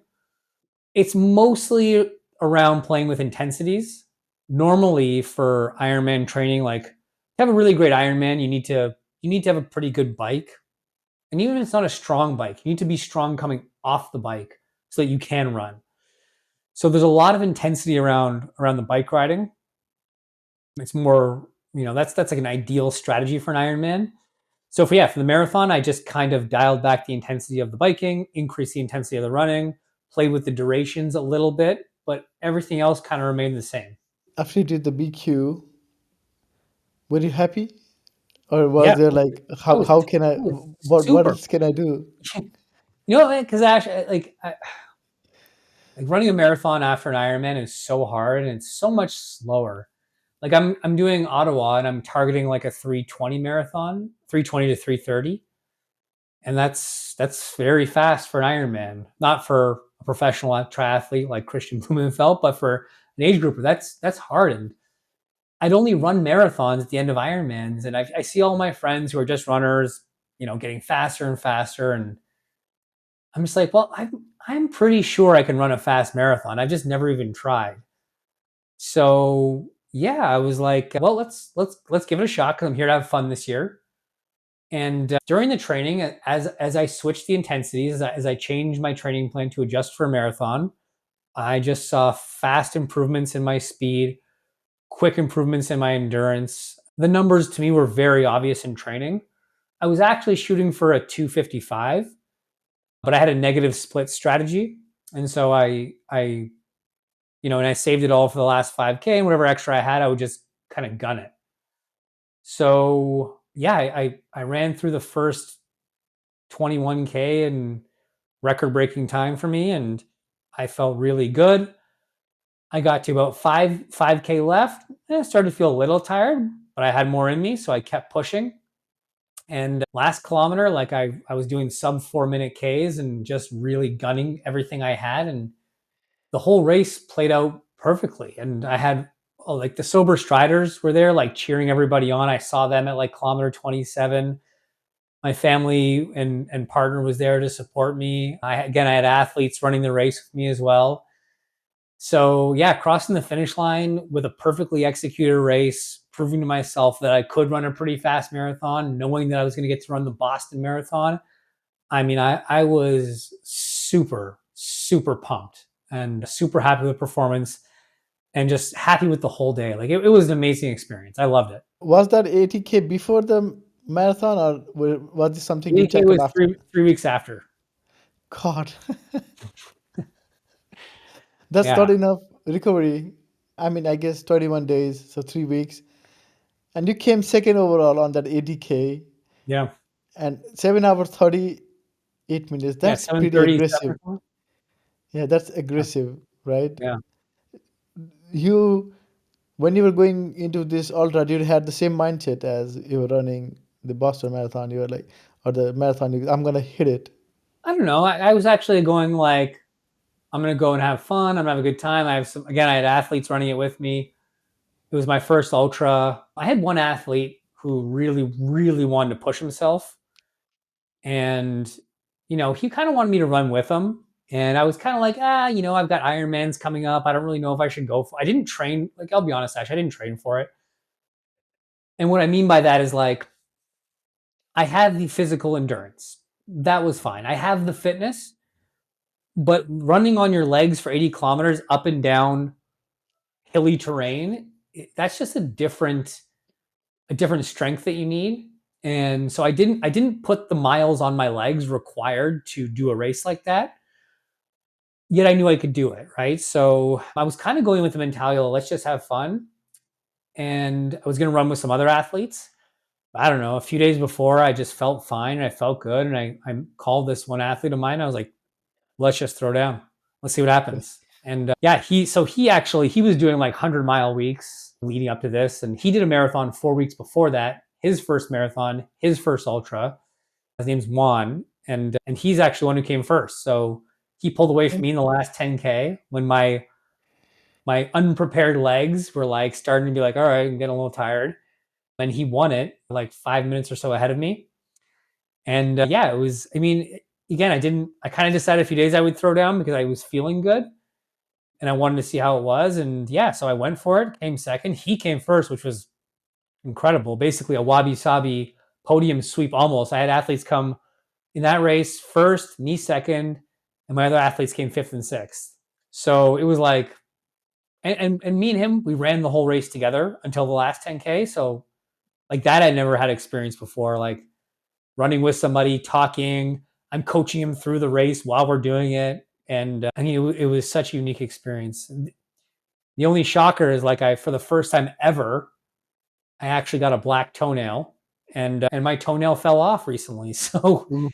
[SPEAKER 2] It's mostly around playing with intensities. Normally, for Ironman training, like to have a really great Ironman, you need to have a pretty good bike, and even if it's not a strong bike, you need to be strong coming off the bike so that you can run. So there's a lot of intensity around the bike riding. It's more, that's like an ideal strategy for an Ironman. So for the marathon, I just kind of dialed back the intensity of the biking, increased the intensity of the running, played with the durations a little bit, but everything else kind of remained the same.
[SPEAKER 1] After you did the BQ, were you happy? Or
[SPEAKER 2] Yeah,
[SPEAKER 1] was there like
[SPEAKER 2] I was,
[SPEAKER 1] how can I
[SPEAKER 2] I was
[SPEAKER 1] what
[SPEAKER 2] super.
[SPEAKER 1] else can I do?
[SPEAKER 2] Because Ash, like running a marathon after an Ironman is so hard and it's so much slower. Like I'm doing Ottawa and I'm targeting like a 320 marathon, 320 to 330, and that's very fast for an Ironman. Not for a professional triathlete like Christian Blumenfeld, but for an age grouper. That's hard. And I'd only run marathons at the end of Ironmans, and I see all my friends who are just runners, getting faster and faster, and I'm just like, well, I'm pretty sure I can run a fast marathon. I've just never even tried. So yeah, I was like, well, let's give it a shot because I'm here to have fun this year. And during the training, as I switched the intensities, as I changed my training plan to adjust for a marathon, I just saw fast improvements in my speed, quick improvements in my endurance. The numbers to me were very obvious in training. I was actually shooting for a 255, but I had a negative split strategy. And so and I saved it all for the last 5K, and whatever extra I had, I would just kind of gun it. So yeah, I ran through the first 21K in record breaking time for me, and I felt really good. I got to about 5K left, and I started to feel a little tired, but I had more in me, so I kept pushing. And last kilometer, like I was doing sub 4 minute Ks and just really gunning everything I had. And the whole race played out perfectly. And I had like the sober striders were there, like cheering everybody on. I saw them at like kilometer 27. My family and partner was there to support me. I had athletes running the race with me as well. So yeah, crossing the finish line with a perfectly executed race, proving to myself that I could run a pretty fast marathon, knowing that I was going to get to run the Boston Marathon. I mean, I was super, super pumped and super happy with the performance and just happy with the whole day. Like it was an amazing experience. I loved it.
[SPEAKER 1] Was that 80K before the marathon, or was this something you
[SPEAKER 2] 80K
[SPEAKER 1] tackled
[SPEAKER 2] was
[SPEAKER 1] after?
[SPEAKER 2] three weeks after.
[SPEAKER 1] God, that's not
[SPEAKER 2] Yeah.
[SPEAKER 1] enough recovery. I mean, I guess 21 days, so 3 weeks. And you came second overall on that 80K
[SPEAKER 2] Yeah.
[SPEAKER 1] and 7 hours 38 minutes.
[SPEAKER 2] Yeah.
[SPEAKER 1] That's pretty
[SPEAKER 2] 7:37
[SPEAKER 1] aggressive.
[SPEAKER 2] or something.
[SPEAKER 1] Yeah, that's
[SPEAKER 2] Yeah.
[SPEAKER 1] aggressive, right?
[SPEAKER 2] Yeah.
[SPEAKER 1] You, when you were going into this ultra, you had the same mindset as you were running the Boston Marathon. You were like, or the marathon, I'm gonna hit it.
[SPEAKER 2] I don't know. I was actually going like, I'm going to go and have fun. I'm going to have a good time. I had athletes running it with me. It was my first ultra. I had one athlete who really, really wanted to push himself. And, he kind of wanted me to run with him. And I was kind of like, I've got Ironmans coming up. I don't really know if I should go for I didn't train. Like, I'll be honest, actually, I didn't train for it. And what I mean by that is like, I have the physical endurance. That was fine. I have the fitness, but running on your legs for 80 kilometers up and down hilly terrain, that's just a different strength that you need. And so I didn't put the miles on my legs required to do a race like that. Yet I knew I could do it, right? So I was kind of going with the mentality of let's just have fun. And I was going to run with some other athletes. I don't know. A few days before, I just felt fine and I felt good. And I called this one athlete of mine. I was like, let's just throw down. Let's see what happens. And yeah, he was doing like 100-mile weeks leading up to this. And he did a marathon 4 weeks before that, his first marathon, his first ultra. His name's Juan. And he's actually one who came first. So he pulled away from
[SPEAKER 1] And
[SPEAKER 2] me in the last 10K when my unprepared legs were like starting to be like, all right, I'm getting a little tired. And he won it like 5 minutes or so ahead of me. And yeah, it was, I mean, again, I kind of decided a few days I would throw down because I was feeling good and I wanted to see how it was. And yeah, so I went for it, came second. He came first, which was incredible. Basically, a wabi sabi podium sweep almost. I had athletes come in that race first, me second, and my other athletes came fifth and sixth. So it was like, and me and him, we ran the whole race together until the last 10K. So like that, I never had experience before. Like running with somebody, talking. I'm coaching him through the race while we're doing it. And I mean, it was such a unique experience. The only shocker is like for the first time ever, I actually got a black toenail, and my toenail fell off recently. So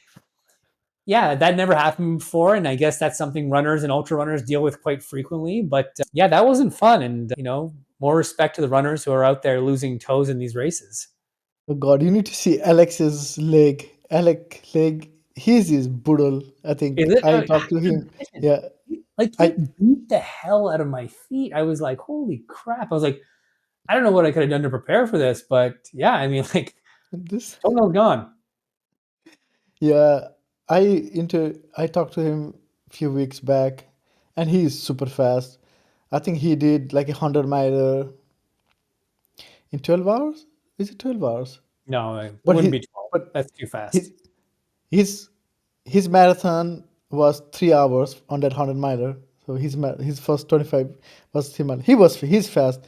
[SPEAKER 2] yeah, that never happened before, and I guess that's something runners and ultra runners deal with quite frequently. But yeah, that wasn't fun, and more respect to the runners who are out there losing toes in these races.
[SPEAKER 1] oh God, you need to see Alex's leg. Alex leg, his is brutal. I
[SPEAKER 2] Is
[SPEAKER 1] think
[SPEAKER 2] it?
[SPEAKER 1] I talked to him. Yeah,
[SPEAKER 2] Like
[SPEAKER 1] I
[SPEAKER 2] it beat the hell out of my feet. I was like, holy crap. I was like, I don't know what I could have done to prepare for this, but yeah, I mean, like,
[SPEAKER 1] this
[SPEAKER 2] toenail's gone.
[SPEAKER 1] yeah, I talked to him a few weeks back, and he's super fast. I think he did like 100 miler in 12 hours. Is it 12 hours?
[SPEAKER 2] No, it
[SPEAKER 1] But
[SPEAKER 2] wouldn't
[SPEAKER 1] he
[SPEAKER 2] be 12.
[SPEAKER 1] but
[SPEAKER 2] That's too
[SPEAKER 1] his
[SPEAKER 2] fast.
[SPEAKER 1] his his marathon was 3 hours on that 100 miler. So his first 25 was 3 miles. He's fast.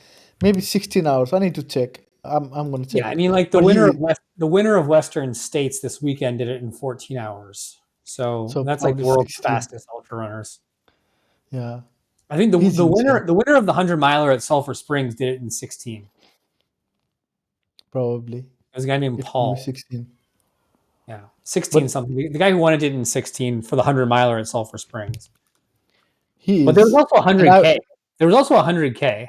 [SPEAKER 1] Maybe 16 hours. I need to check. I'm gonna check
[SPEAKER 2] Yeah, I
[SPEAKER 1] it.
[SPEAKER 2] mean, like
[SPEAKER 1] But he
[SPEAKER 2] the winner of Western States this weekend did it in 14 hours. So
[SPEAKER 1] so
[SPEAKER 2] that's like the
[SPEAKER 1] probably
[SPEAKER 2] world's
[SPEAKER 1] 16.
[SPEAKER 2] fastest ultra runners.
[SPEAKER 1] Yeah,
[SPEAKER 2] I think
[SPEAKER 1] he's insane.
[SPEAKER 2] the winner of the 100 miler at Sulphur Springs did it in 16.
[SPEAKER 1] Probably
[SPEAKER 2] There's a guy named
[SPEAKER 1] it could be
[SPEAKER 2] Paul.
[SPEAKER 1] 16.
[SPEAKER 2] Yeah, 16
[SPEAKER 1] But
[SPEAKER 2] something. The guy who won it did in 16 for the 100 miler at Sulphur Springs.
[SPEAKER 1] he
[SPEAKER 2] But there was
[SPEAKER 1] is,
[SPEAKER 2] also
[SPEAKER 1] and I
[SPEAKER 2] 100K. There was also 100K.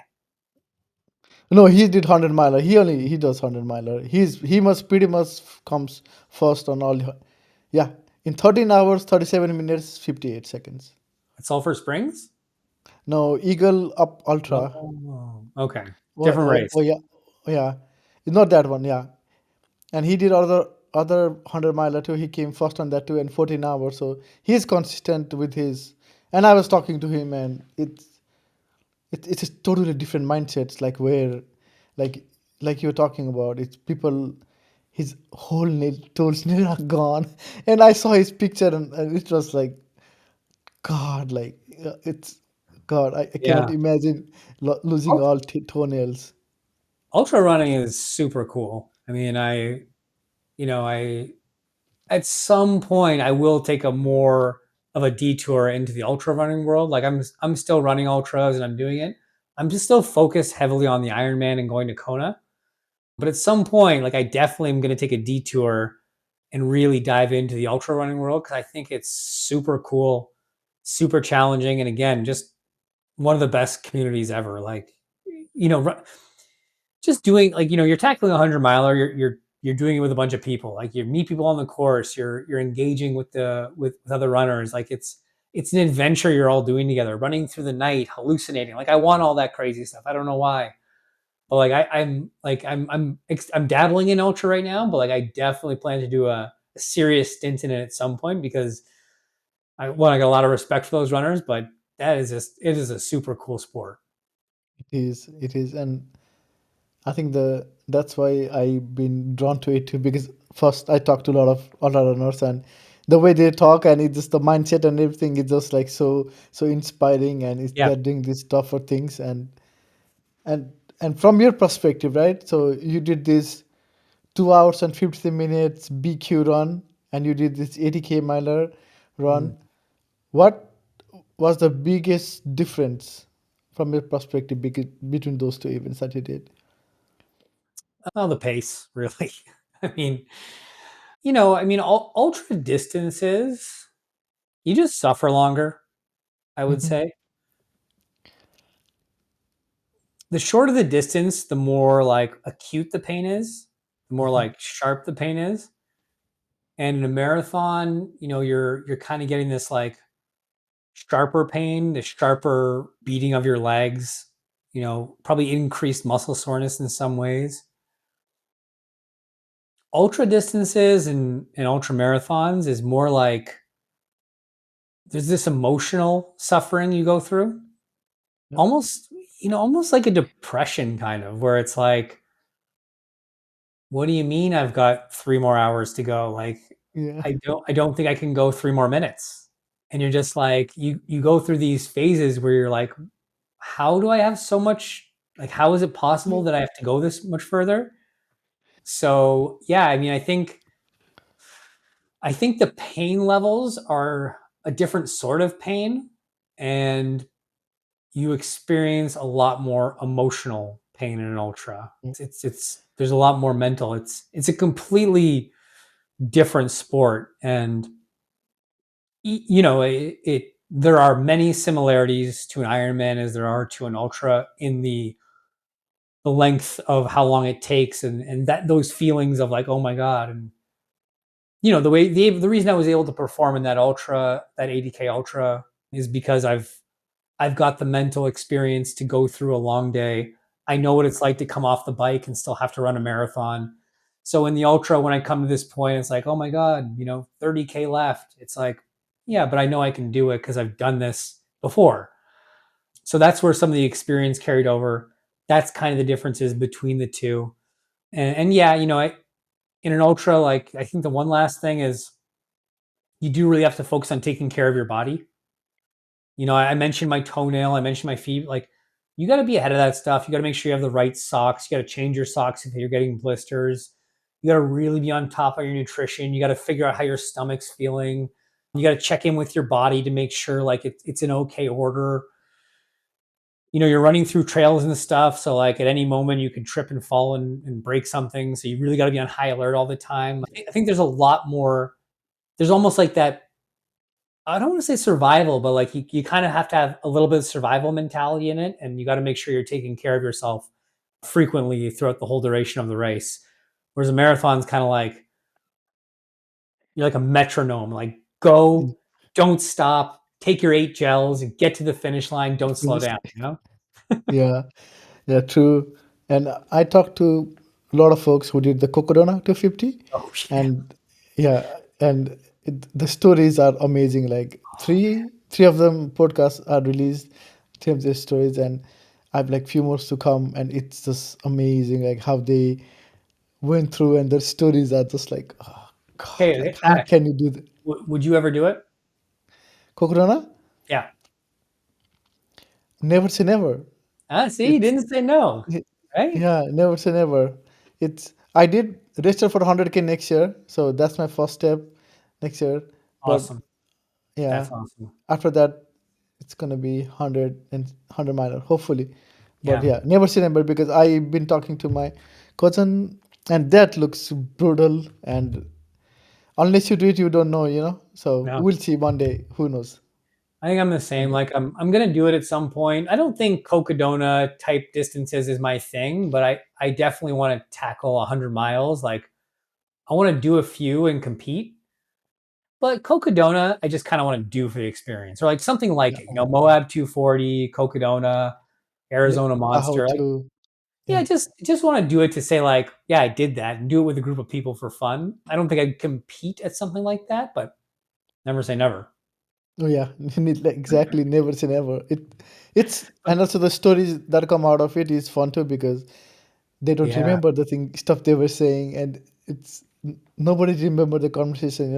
[SPEAKER 1] no, he did 100 miler. He does 100 miler. He must pretty much comes first on all. Yeah, in 13 hours, 37 minutes, 58 seconds.
[SPEAKER 2] At Sulphur Springs?
[SPEAKER 1] No, Eagle Up Ultra.
[SPEAKER 2] Oh, okay.
[SPEAKER 1] Oh,
[SPEAKER 2] Different
[SPEAKER 1] oh,
[SPEAKER 2] race.
[SPEAKER 1] oh yeah, oh, yeah. It's not that one. Yeah, and he did other 100 miler too. He came first on that too in 14 hours. So he's consistent with his. And I was talking to him, and it's a totally different mindsets. Like where, like like you're talking about, it's people. His whole toes nail are gone, and I saw his picture, and it was like God. Like it's God. I cannot
[SPEAKER 2] Yeah.
[SPEAKER 1] imagine losing
[SPEAKER 2] Ult-
[SPEAKER 1] all toenails.
[SPEAKER 2] Ultra running is super cool. I mean, I at some point I will take a more of a detour into the ultra running world. Like I'm still running ultras and I'm doing it. I'm just still focused heavily on the Ironman and going to Kona. But at some point, like I definitely am going to take a detour and really dive into the ultra running world because I think it's super cool, super challenging, and again, just one of the best communities ever. Like, you know, just doing like you're tackling a 100 miler. You're doing it with a bunch of people. Like you meet people on the course. You're engaging with with other runners. Like it's an adventure you're all doing together. Running through the night, hallucinating. Like I want all that crazy stuff. I don't know why, but like I'm dabbling in ultra right now. But like I definitely plan to do a serious stint in it at some point because I got a lot of respect for those runners. But that is just it is a super cool sport.
[SPEAKER 1] It is, and I think that's why I've been drawn to it too. Because first I talked to a lot of other runners, and the way they talk, and it's just the mindset and everything is just like so inspiring, and
[SPEAKER 2] Yeah.
[SPEAKER 1] they're doing these tougher things, and and from your perspective, right? So you did this 2 hours and 50 minutes BQ run, and you did this 80K miler
[SPEAKER 2] Mm.
[SPEAKER 1] run. What was the biggest difference from your perspective between those two events that you did?
[SPEAKER 2] Oh, the pace, really. I mean, I mean, ultra distances, you just suffer longer, I would
[SPEAKER 1] Mhm.
[SPEAKER 2] say. The shorter the distance, the more like acute the pain is, the more
[SPEAKER 1] Mhm.
[SPEAKER 2] like sharp the pain is. And in a marathon, you're kind of getting this like sharper pain, the sharper beating of your legs, probably increased muscle soreness in some ways. Ultra distances and ultra marathons is more like there's this emotional suffering you go through,
[SPEAKER 1] Yep.
[SPEAKER 2] almost almost like a depression kind of where it's like, what do you mean I've got 3 more hours to go? Like
[SPEAKER 1] Yeah.
[SPEAKER 2] I don't think I can go 3 more minutes. And you're just like you go through these phases where you're like, how do I have so much, like how is it possible that I have to go this much further? So yeah, I mean, I think the pain levels are a different sort of pain, and you experience a lot more emotional pain in an ultra. It's there's a lot more mental. It's a completely different sport, and it there are many similarities to an Ironman as there are to an ultra in the length of how long it takes and that those feelings of like, oh my god. And the way the reason I was able to perform in that ultra, that 80K ultra, is because I've got the mental experience to go through a long day. I know what it's like to come off the bike and still have to run a marathon. So in the ultra, when I come to this point, it's like, oh my God, 30K left. It's like, yeah, but I know I can do it because I've done this before. So that's where some of the experience carried over. That's kind of the differences between the two. And yeah, in an ultra, like I think the one last thing is you do really have to focus on taking care of your body. I mentioned my toenail, I mentioned my feet. Like, you got to be ahead of that stuff. You got to make sure you have the right socks. You got to change your socks if you're getting blisters. You got to really be on top of your nutrition. You got to figure out how your stomach's feeling. You got to check in with your body to make sure like it's in okay order. You're running through trails and stuff. So like at any moment you can trip and fall and break something. So you really got to be on high alert all the time. I think there's a lot more. There's almost like that. I don't want to say survival, but like you kind of have to have a little bit of survival mentality in it, and you got to make sure you're taking care of yourself frequently throughout the whole duration of the race. Whereas a marathon's kind of like you're like a metronome, like go, don't stop, take your 8 gels and get to the finish line, don't slow down, you know?
[SPEAKER 1] Yeah, yeah, true. And I talked to a lot of folks who did the Cocodona 250,
[SPEAKER 2] Oh yeah.
[SPEAKER 1] and yeah, and the stories are amazing. Like three of them podcasts are released, three of their stories, and I've like few more to come, and it's just amazing, like how they went through, and their stories are just like, oh God,
[SPEAKER 2] Okay,
[SPEAKER 1] like how
[SPEAKER 2] Ash,
[SPEAKER 1] can you do that?
[SPEAKER 2] would you ever do it?
[SPEAKER 1] Cocodona?
[SPEAKER 2] Yeah.
[SPEAKER 1] Never say never.
[SPEAKER 2] Ah, see, you
[SPEAKER 1] It's
[SPEAKER 2] didn't say no,
[SPEAKER 1] Y-
[SPEAKER 2] right?
[SPEAKER 1] Yeah, never say never. It's I did register for 100K next year, so that's my first step next year. But
[SPEAKER 2] Awesome.
[SPEAKER 1] yeah,
[SPEAKER 2] That's awesome.
[SPEAKER 1] after that, it's gonna be 100 minor, hopefully. But
[SPEAKER 2] Yeah.
[SPEAKER 1] yeah, never say never because I've been talking to my cousin, and that looks brutal. And unless you do it, you don't know. So
[SPEAKER 2] No.
[SPEAKER 1] we'll see one day. Who knows?
[SPEAKER 2] I think I'm the same.
[SPEAKER 1] Yeah.
[SPEAKER 2] Like I'm gonna do it at some point. I don't think Cocodona type distances is my thing, but I definitely want to tackle 100 miles. Like I want to do a few and compete. But Cocodona, I just kind of want to do for the experience, or like something like
[SPEAKER 1] Yeah.
[SPEAKER 2] it. Moab 240, Cocodona,
[SPEAKER 1] Yeah.
[SPEAKER 2] Arizona
[SPEAKER 1] Tahoe
[SPEAKER 2] Monster. Like,
[SPEAKER 1] too.
[SPEAKER 2] yeah,
[SPEAKER 1] Yeah.
[SPEAKER 2] just want to do it to say like, yeah, I did that, and do it with a group of people for fun. I don't think I'd compete at something like that, but never say never.
[SPEAKER 1] Oh yeah, like, exactly. Never say never. It's and also the stories that come out of it is fun too because they don't
[SPEAKER 2] Yeah,
[SPEAKER 1] remember the thing stuff they were saying, and nobody remember the conversation,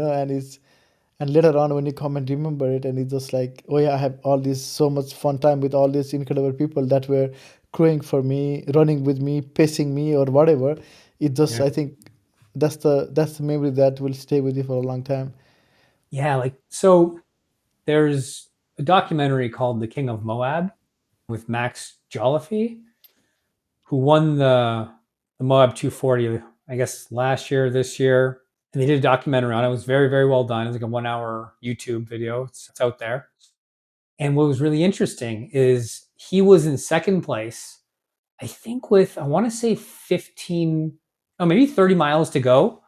[SPEAKER 1] and later on when you come and remember it, and it's just like, oh yeah, I have all this so much fun time with all these incredible people that were crowing for me, running with me, pacing me, or whatever. It just,
[SPEAKER 2] yeah,
[SPEAKER 1] I think, that's the memory that will stay with you for a long time.
[SPEAKER 2] yeah. Like so, there's a documentary called The King of Moab with Max Jolliffe, who won the Moab 240, I guess last year, this year. And they did a documentary on it. It was very, very well done. It's like a 1 hour YouTube video. It's out there. And what was really interesting is he was in second place, I think, with, I want to say 15, oh, maybe 30 miles to go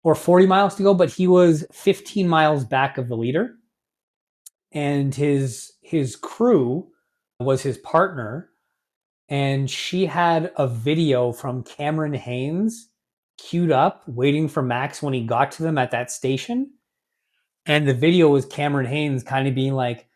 [SPEAKER 2] or 40 miles to go, but he was 15 miles back of the leader. And his crew was his partner, and she had a video from Cameron Haynes queued up waiting for Max when he got to them at that station. And the video was Cameron Haynes kind of being like,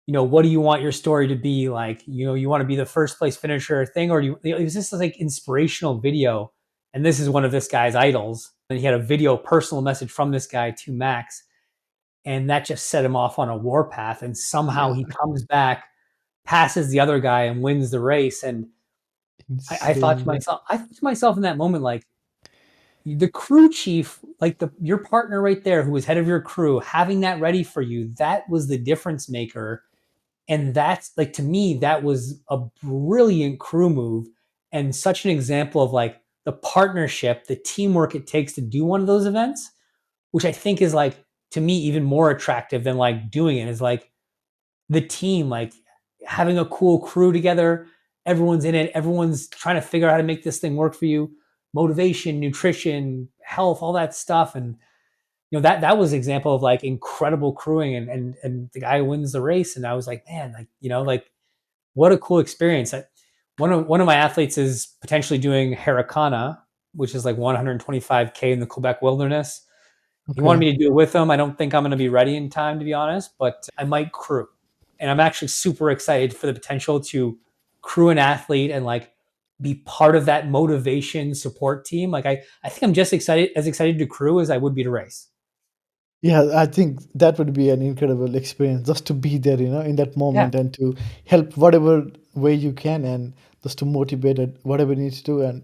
[SPEAKER 2] what do you want your story to be like? You want to be the first place finisher thing, or do you, it was just like inspirational video. And this is one of this guy's idols. And he had a video personal message from this guy to Max. And that just set him off on a warpath. And somehow
[SPEAKER 1] Yeah,
[SPEAKER 2] he comes back, passes the other guy, and wins the race. And
[SPEAKER 1] insane. Yeah.
[SPEAKER 2] I thought to myself in that moment, like the crew chief, like your partner right there, who was head of your crew, having that ready for you, that was the difference maker. And that's like, to me, that was a brilliant crew move and such an example of like the partnership, the teamwork it takes to do one of those events, which I think is like, to me, even more attractive than like doing it is like the team, like having a cool crew together. Everyone's in it. Everyone's trying to figure out how to make this thing work for you. Motivation, nutrition, health, all that stuff. And that was an example of like incredible crewing, and the guy wins the race, and I was like, man, like like what a cool experience. One of my athletes is potentially doing Harricana, which is like 125K in the Quebec wilderness. He wanted
[SPEAKER 1] Okay.
[SPEAKER 2] me to do it with him. I don't think I'm going to be ready in time, to be honest, but I might crew. And I'm actually super excited for the potential to crew an athlete and like be part of that motivation support team. Like I think I'm just excited to crew as I would be to race.
[SPEAKER 1] Yeah, I think that would be an incredible experience just to be there, in that
[SPEAKER 2] Yeah.
[SPEAKER 1] moment and to help whatever way you can and just to motivate it, whatever you need to do. And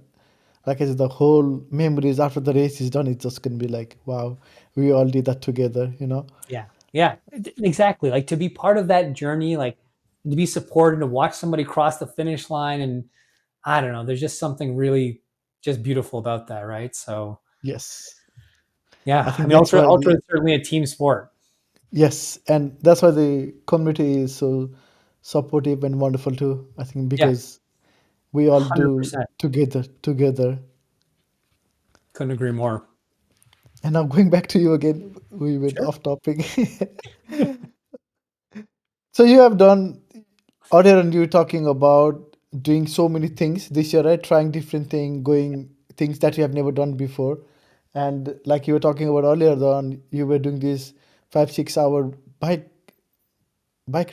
[SPEAKER 1] like I said, the whole memories after the race is done, it's just gonna be like, wow, we all did that together.
[SPEAKER 2] Yeah. Yeah. Exactly. Like to be part of that journey, like to be supported, to watch somebody cross the finish line. And I don't know, there's just something really just beautiful about that. Right. So
[SPEAKER 1] Yes. I
[SPEAKER 2] yeah, I
[SPEAKER 1] think
[SPEAKER 2] mean,
[SPEAKER 1] that's why
[SPEAKER 2] ultra is certainly a team sport.
[SPEAKER 1] yes, and that's why the community is so supportive and wonderful too. I think
[SPEAKER 2] Yeah.
[SPEAKER 1] because we all do
[SPEAKER 2] 100%.
[SPEAKER 1] together.
[SPEAKER 2] Couldn't agree more.
[SPEAKER 1] And now going back to you again, we went
[SPEAKER 2] Sure.
[SPEAKER 1] off topic. So you have done earlier, and you were talking about doing so many things this year, right? Trying different things, going things that you have never done before, and like you were talking about earlier on, you were doing these 5 6 hour bike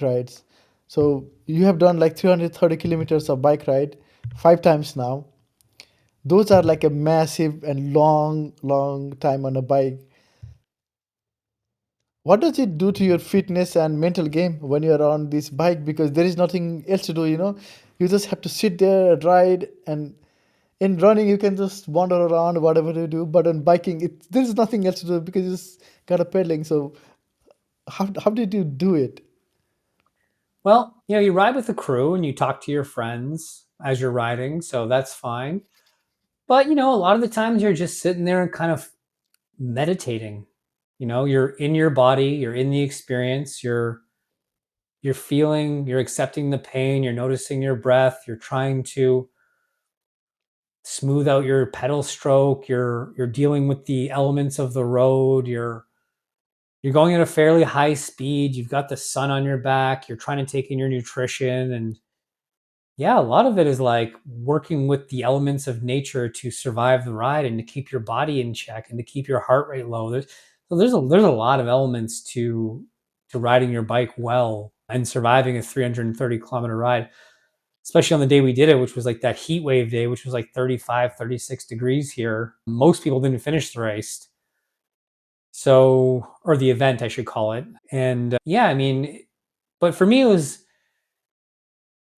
[SPEAKER 1] rides. So you have done like 330 kilometers of bike ride 5 times now. Those are like a massive and long time on a bike. What does it do to your fitness and mental game when you're on this bike? Because there is nothing else to do. You just have to sit there, ride, and in running you can just wander around, whatever you do. But on biking, there is nothing else to do because you just got a pedaling. So how did you do it?
[SPEAKER 2] Well, you ride with the crew and you talk to your friends as you're riding, so that's fine. But, a lot of the times you're just sitting there and kind of meditating. You're in your body, you're in the experience, you're feeling, you're accepting the pain, you're noticing your breath, you're trying to smooth out your pedal stroke, you're dealing with the elements of the road, you're going at a fairly high speed, you've got the sun on your back, you're trying to take in your nutrition, and yeah, a lot of it is like working with the elements of nature to survive the ride and to keep your body in check and to keep your heart rate low. There's a lot of elements to riding your bike well and surviving a 330-kilometer ride, especially on the day we did it, which was like that heat wave day, which was like 35, 36 degrees here. Most people didn't finish the race. So, or the event, I should call it. And yeah, I mean, but for me, it was,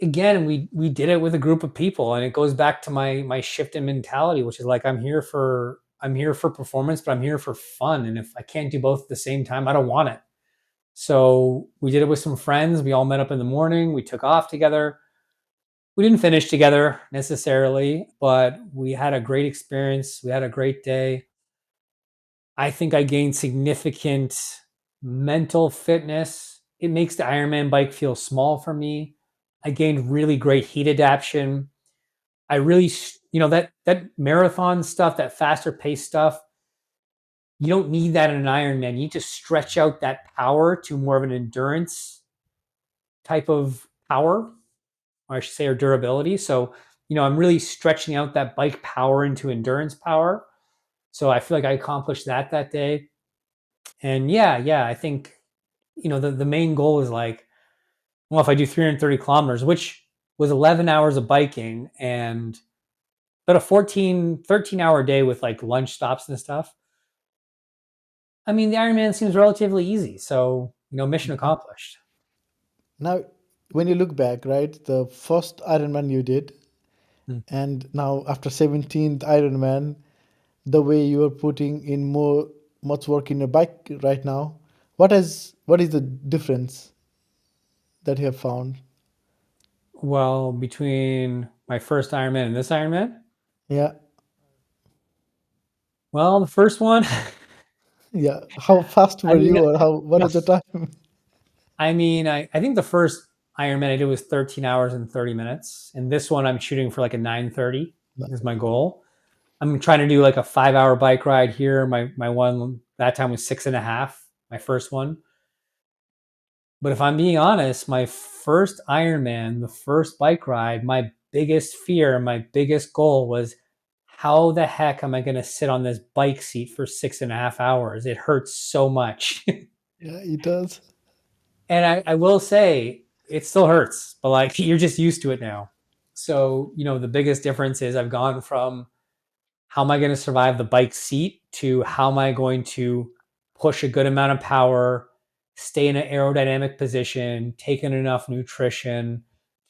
[SPEAKER 2] again, we did it with a group of people, and it goes back to my shift in mentality, which is like I'm here for performance, but I'm here for fun, and if I can't do both at the same time, I don't want it. So we did it with some friends. We all met up in the morning. We took off together. We didn't finish together necessarily, but we had a great experience. We had a great day. I think I gained significant mental fitness. It makes the Ironman bike feel small for me. I gained really great heat adaptation. I really, that marathon stuff, that faster pace stuff, you don't need that in an Ironman. You need to stretch out that power to more of an endurance type of power, or I should say, or durability. So, I'm really stretching out that bike power into endurance power. So I feel like I accomplished that day. And yeah, I think, the main goal is like, well, if I do 330 kilometers, which was 11 hours of biking and but a 14, 13-hour day with like lunch stops and stuff. I mean, the Ironman seems relatively easy. So, mission
[SPEAKER 1] Mhm.
[SPEAKER 2] accomplished.
[SPEAKER 1] Now, when you look back, right, the first Ironman you did,
[SPEAKER 2] Mm.
[SPEAKER 1] and now after 17th Ironman, the way you are putting in much work in your bike right now, what is the difference that you have found?
[SPEAKER 2] Well, between my first Ironman and this Ironman,
[SPEAKER 1] Yeah,
[SPEAKER 2] well, the first one,
[SPEAKER 1] yeah. How fast
[SPEAKER 2] I
[SPEAKER 1] were
[SPEAKER 2] mean,
[SPEAKER 1] you, or what is the time?
[SPEAKER 2] I think the first Ironman I did was 13 hours and 30 minutes. And this one I'm shooting for like a 9:30 is my goal. I'm trying to do like a 5-hour bike ride here. My one That time was 6.5, my first one. But if I'm being honest, my first Ironman, the first bike ride, my biggest fear, my biggest goal was how the heck am I going to sit on this bike seat for 6.5 hours? It hurts so much.
[SPEAKER 1] Yeah, it does.
[SPEAKER 2] And I will say it still hurts, but like you're just used to it now. So, the biggest difference is I've gone from how am I going to survive the bike seat to how am I going to push a good amount of power, stay in an aerodynamic position, take in enough nutrition,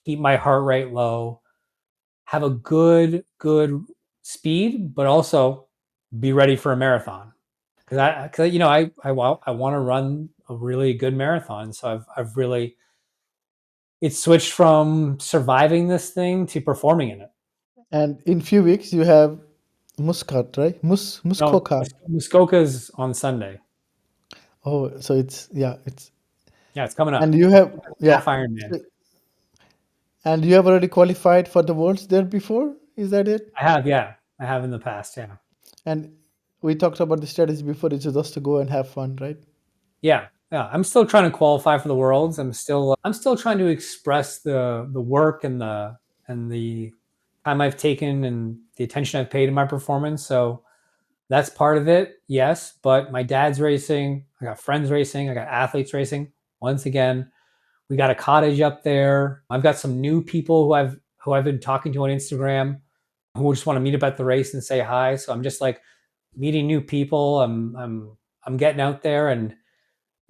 [SPEAKER 2] keep my heart rate low, have a good speed, but also be ready for a marathon. Because I want to run a really good marathon. So I've really it's switched from surviving this thing to performing in it.
[SPEAKER 1] And in few weeks you have Muscat, right?
[SPEAKER 2] No,
[SPEAKER 1] Muskoka.
[SPEAKER 2] Muskoka's on Sunday.
[SPEAKER 1] Oh, so it's yeah, it's
[SPEAKER 2] Yeah, it's coming
[SPEAKER 1] and
[SPEAKER 2] up.
[SPEAKER 1] you have yeah,
[SPEAKER 2] Half Ironman.
[SPEAKER 1] so- and you have already qualified for the worlds there before. Is that it?
[SPEAKER 2] I have, yeah. I have in the past, yeah.
[SPEAKER 1] And we talked about the strategy before. It's just to go and have fun, right?
[SPEAKER 2] Yeah. Yeah. I'm still trying to qualify for the worlds. I'm still trying to express the work and the time I've taken and the attention I've paid in my performance. So that's part of it, yes. But my dad's racing, I got friends racing, I got athletes racing. Once again, we got a cottage up there. I've got some new people who I've been talking to on Instagram who just want to meet up at the race and say hi. So I'm just like meeting new people. I'm getting out there, and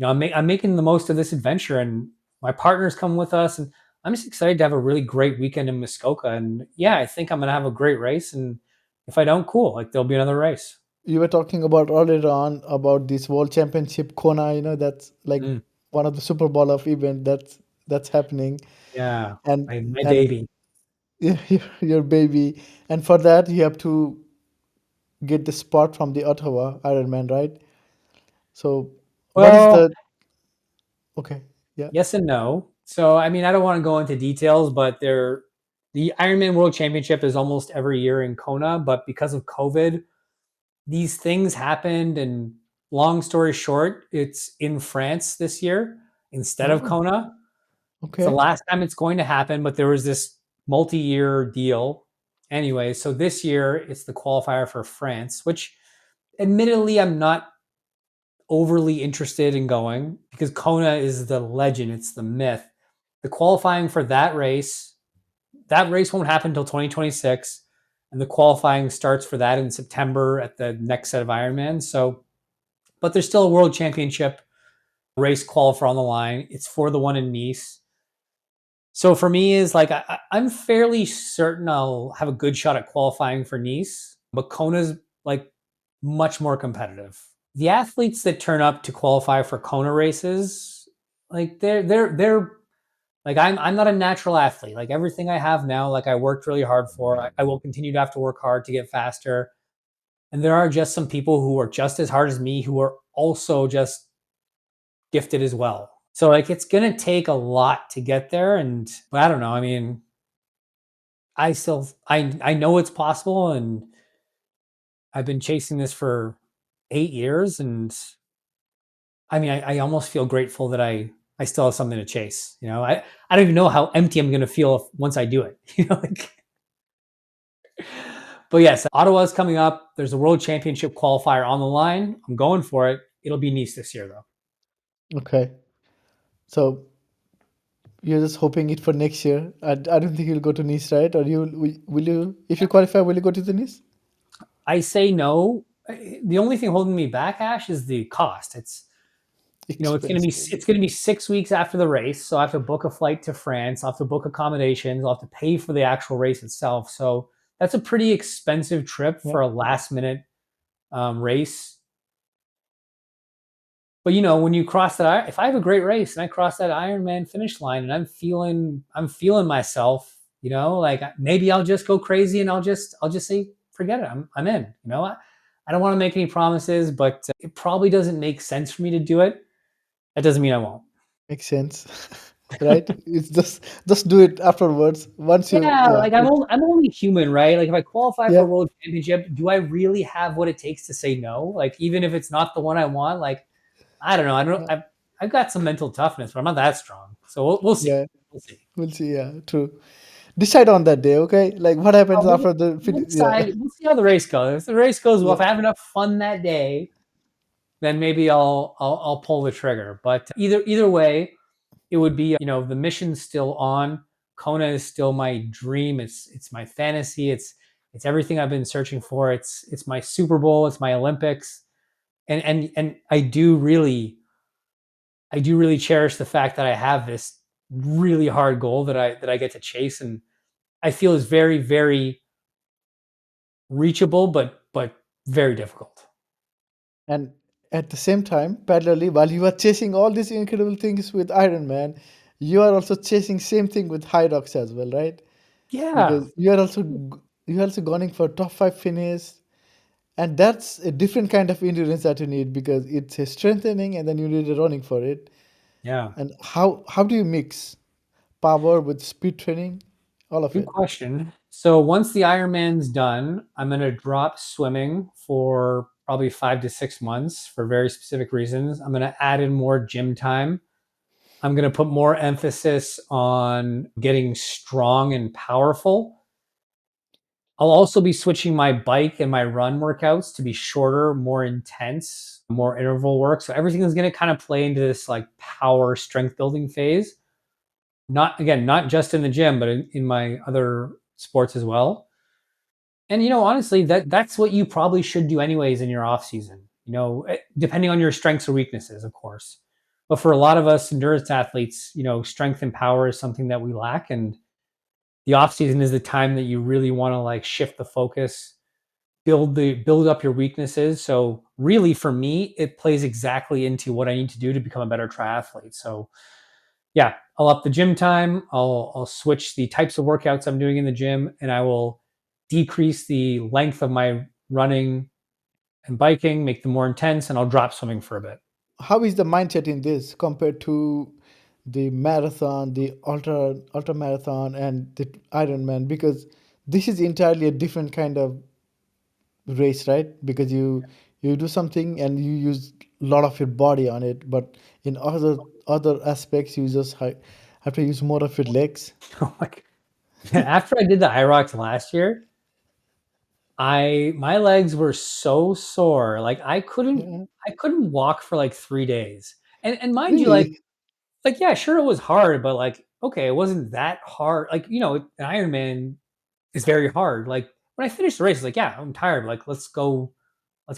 [SPEAKER 2] I'm making the most of this adventure. And my partner's coming with us, and I'm just excited to have a really great weekend in Muskoka. And yeah, I think I'm gonna have a great race. And if I don't, cool. Like there'll be another race.
[SPEAKER 1] You were talking about earlier on about this World Championship Kona. That's like
[SPEAKER 2] Mm,
[SPEAKER 1] one of the Super Bowl of event that's happening,
[SPEAKER 2] yeah,
[SPEAKER 1] and
[SPEAKER 2] my
[SPEAKER 1] and
[SPEAKER 2] baby.
[SPEAKER 1] your baby, and for that you have to get the spot from the Ottawa Ironman, right? So, what is
[SPEAKER 2] Well,
[SPEAKER 1] the okay? Yeah.
[SPEAKER 2] yes and no. So, I mean, I don't want to go into details, but the Ironman World Championship is almost every year in Kona, but because of COVID, these things happened. And long story short, it's in France this year instead of
[SPEAKER 1] Oh,
[SPEAKER 2] Kona. It's the
[SPEAKER 1] okay.
[SPEAKER 2] last time it's going to happen, but there was this multi-year deal. Anyway, so this year it's the qualifier for France, which admittedly I'm not overly interested in going because Kona is the legend, it's the myth. The qualifying for that race won't happen until 2026, and the qualifying starts for that in September at the next set of Ironman. So, but there's still a world championship race qualifier on the line. It's for the one in Nice. So for me, is like I'm fairly certain I'll have a good shot at qualifying for Nice, but Kona's like much more competitive. The athletes that turn up to qualify for Kona races, like they're like I'm not a natural athlete. Like everything I have now, like I worked really hard for. I will continue to have to work hard to get faster. And there are just some people who are just as hard as me who are also just gifted as well. So like it's gonna take a lot to get there. And but I don't know. I mean, I know it's possible, and I've been chasing this for 8 years, and I mean, I almost feel grateful that I still have something to chase. I don't even know how empty I'm going to feel once I do it. Like, but yes, Ottawa's coming up. There's a World Championship qualifier on the line. I'm going for it. It'll be Nice this year, though.
[SPEAKER 1] Okay. So you're just hoping it for next year. I don't think you'll go to Nice, right? Or will you if you qualify? Will you go to the Nice?
[SPEAKER 2] I say no. The only thing holding me back, Ash, is the cost.
[SPEAKER 1] Expensive.
[SPEAKER 2] It's gonna be 6 weeks after the race, so I have to book a flight to France. I'll have to book accommodations. I'll have to pay for the actual race itself. So that's a pretty expensive trip
[SPEAKER 1] Yeah,
[SPEAKER 2] for a last minute race. But when you cross that, if I have a great race and I cross that Ironman finish line and I'm feeling myself, like maybe I'll just go crazy and I'll just say forget it. I'm in. I don't want to make any promises, but it probably doesn't make sense for me to do it. That doesn't mean I won't.
[SPEAKER 1] makes sense. right? It's just do it afterwards. Once you,
[SPEAKER 2] Yeah,
[SPEAKER 1] yeah,
[SPEAKER 2] like I'm only human, right? Like if I qualify for
[SPEAKER 1] yeah,
[SPEAKER 2] a world championship, do I really have what it takes to say no? Like even if it's not the one I want, like I don't know. I don't.
[SPEAKER 1] yeah,
[SPEAKER 2] I've got some mental toughness, but I'm not that strong. So we'll see.
[SPEAKER 1] yeah.
[SPEAKER 2] We'll see.
[SPEAKER 1] We'll see. Yeah, true. Decide on that day, okay? Like what happens
[SPEAKER 2] We'll,
[SPEAKER 1] after the
[SPEAKER 2] we'll
[SPEAKER 1] yeah,
[SPEAKER 2] decide. We'll see how the race goes. If the race goes well,
[SPEAKER 1] yeah.
[SPEAKER 2] if I have enough fun that day, then maybe I'll pull the trigger. But either way, it would be the mission's still on. Kona is still my dream. It's my fantasy. It's everything I've been searching for. It's my Super Bowl. It's my Olympics. And I do really cherish the fact that I have this really hard goal that I get to chase, and I feel is very very reachable, but very difficult.
[SPEAKER 1] And at the same time, parallelly, while you are chasing all these incredible things with Iron Man, you are also chasing same thing with High Rocks as well, right?
[SPEAKER 2] Yeah,
[SPEAKER 1] Because you're also going for top five finish, and that's a different kind of endurance that you need because it's a strengthening, and then you need a running for it.
[SPEAKER 2] yeah.
[SPEAKER 1] And how do you mix power with speed training, all of
[SPEAKER 2] Good
[SPEAKER 1] it?
[SPEAKER 2] question. So once the Ironman's done, I'm going to drop swimming for probably 5 to 6 months for very specific reasons. I'm going to add in more gym time. I'm going to put more emphasis on getting strong and powerful. I'll also be switching my bike and my run workouts to be shorter, more intense, more interval work. So everything is going to kind of play into this like power strength building phase. Not just in the gym, but in my other sports as well. And honestly, that's what you probably should do anyways in your off season. Depending on your strengths or weaknesses, of course. But for a lot of us endurance athletes, strength and power is something that we lack, and the off season is the time that you really want to like shift the focus, build up your weaknesses. So really, for me, it plays exactly into what I need to do to become a better triathlete. So yeah, I'll up the gym time. I'll switch the types of workouts I'm doing in the gym, and I will decrease the length of my running and biking, make them more intense, and I'll drop swimming for a bit.
[SPEAKER 1] How is the mindset in this compared to the marathon, the ultra marathon, and the Ironman? Because this is entirely a different kind of race, right? Because you do something and you use a lot of your body on it, but in other aspects, you just have to use more of your legs.
[SPEAKER 2] Like after I did the IROX last year, my legs were so sore. Like
[SPEAKER 1] Yeah,
[SPEAKER 2] I couldn't walk for like 3 days. And mind you, like
[SPEAKER 1] really,
[SPEAKER 2] yeah, sure it was hard, but like okay, it wasn't that hard. Like an Ironman is very hard. Like when I finished the race, I was like, yeah, I'm tired. Like let's go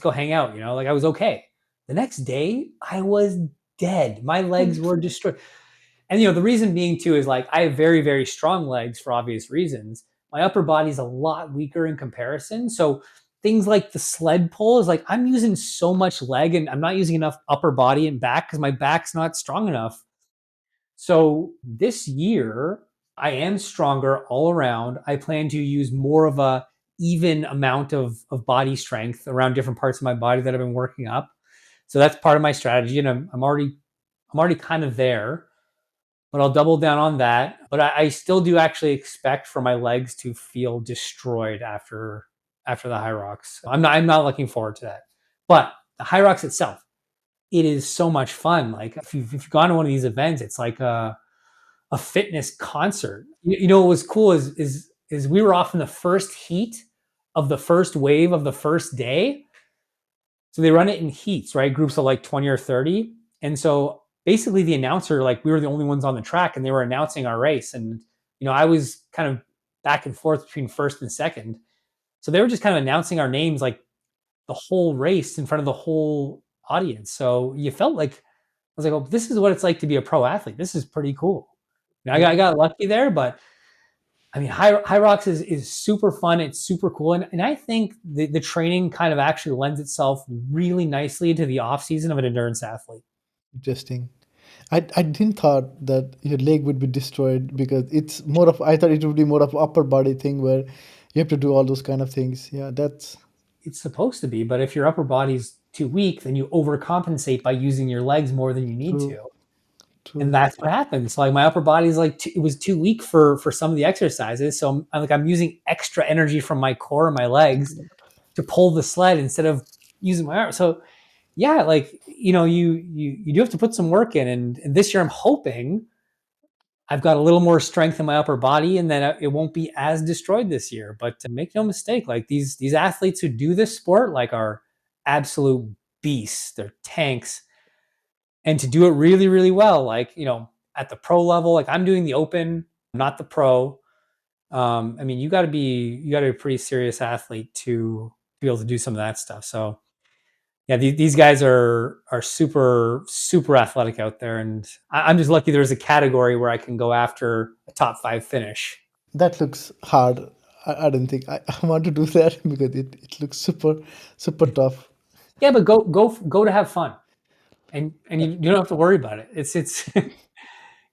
[SPEAKER 2] hang out. Like I was okay. The next day, I was dead. My legs were destroyed. And the reason being too is like I have very, very strong legs for obvious reasons. My upper body's a lot weaker in comparison. So things like the sled pull is like I'm using so much leg and I'm not using enough upper body and back because my back's not strong enough. So this year, I am stronger all around. I plan to use more of a even amount of body strength around different parts of my body that I've been working up. So that's part of my strategy, and I'm already kind of there, but I'll double down on that. But I still do actually expect for my legs to feel destroyed after the high rocks. I'm not looking forward to that. But the high rocks itself, it is so much fun. Like if you've gone to one of these events, it's like a fitness concert. What was cool is we were off in the first heat of the first wave of the first day. So they run it in heats, right? Groups of like 20 or 30. And so basically the announcer, like we were the only ones on the track and they were announcing our race. And, I was kind of back and forth between first and second. So they were just kind of announcing our names like the whole race in front of the whole audience. So you felt like, I was like, oh, this is what it's like to be a pro athlete. This is pretty cool.
[SPEAKER 1] yeah.
[SPEAKER 2] I got lucky there, but I mean, high rocks is super fun. It's super cool, and I think the training kind of actually lends itself really nicely to the off season of an endurance athlete.
[SPEAKER 1] Interesting. I didn't thought that your leg would be destroyed because it's more of I thought it would be more of upper body thing where you have to do all those kind of things. Yeah, that's
[SPEAKER 2] It's supposed to be, but if your upper body's too weak, then you overcompensate by using your legs more than you need
[SPEAKER 1] true.
[SPEAKER 2] to. And
[SPEAKER 1] True.
[SPEAKER 2] that's what happens. So like my upper body's like it was too weak for some of the exercises. So I'm using extra energy from my core and my legs to pull the sled instead of using my arm. So yeah, like you do have to put some work in. And this year I'm hoping I've got a little more strength in my upper body, and then it won't be as destroyed this year. But make no mistake, like these athletes who do this sport like are absolute beasts. They're tanks, and to do it really really well, like at the pro level, like I'm doing the open, not the pro. I mean, you got to be a pretty serious athlete to be able to do some of that stuff. So yeah, these guys are super super athletic out there, and I'm just lucky there's a category where I can go after a top five finish.
[SPEAKER 1] That looks hard. I don't think I want to do that because it looks super, super tough.
[SPEAKER 2] Yeah, but go to have fun, and you don't have to worry about it. It's if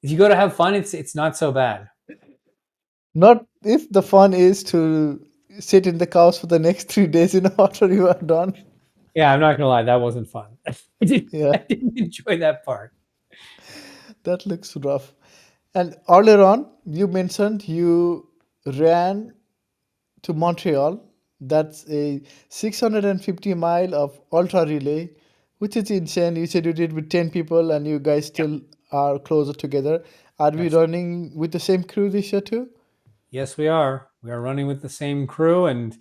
[SPEAKER 2] you go to have fun, it's not so bad.
[SPEAKER 1] Not if the fun is to sit in the couch for the next 3 days, after you are done.
[SPEAKER 2] Yeah, I'm not gonna lie, that wasn't fun.
[SPEAKER 1] Yeah,
[SPEAKER 2] I didn't enjoy that part.
[SPEAKER 1] that looks rough. And earlier on, you mentioned you ran to Montreal. That's a 650-mile of ultra relay, which is insane. You said you did with 10 people and you guys
[SPEAKER 2] Yep.
[SPEAKER 1] still are closer together. Are we
[SPEAKER 2] Yes.
[SPEAKER 1] running with the same crew this year too?
[SPEAKER 2] Yes, we are. We are running with the same crew, and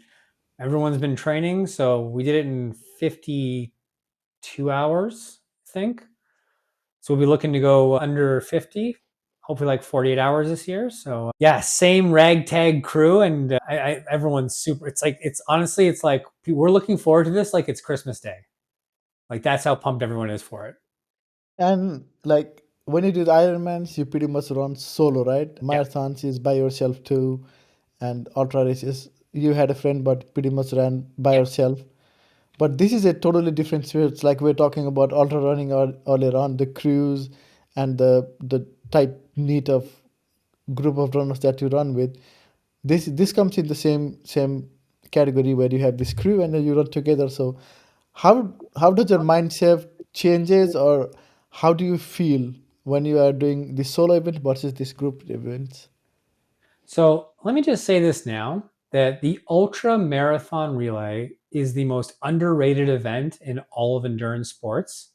[SPEAKER 2] everyone's been training. So we did it in 52 hours, I think. So we'll be looking to go under 50, hopefully like 48 hours this year. So yeah, same ragtag crew, and everyone's super. It's honestly, it's like we're looking forward to this like it's Christmas Day. Like that's how pumped everyone is for it.
[SPEAKER 1] And like when you do the Ironmans, you pretty much run solo, right?
[SPEAKER 2] Yeah,
[SPEAKER 1] Marathons is by yourself too, and ultra races you had a friend but pretty much ran by
[SPEAKER 2] yeah.
[SPEAKER 1] yourself. But this is a totally different sphere. It's like we're talking about ultra running earlier on, the crews and the tight knit of group of runners that you run with. This comes in the same category where you have this crew and then you run together. So how does your mindset changes, or how do you feel when you are doing this solo event versus this group events?
[SPEAKER 2] So let me just say this now that the ultra marathon relay is the most underrated event in all of endurance sports.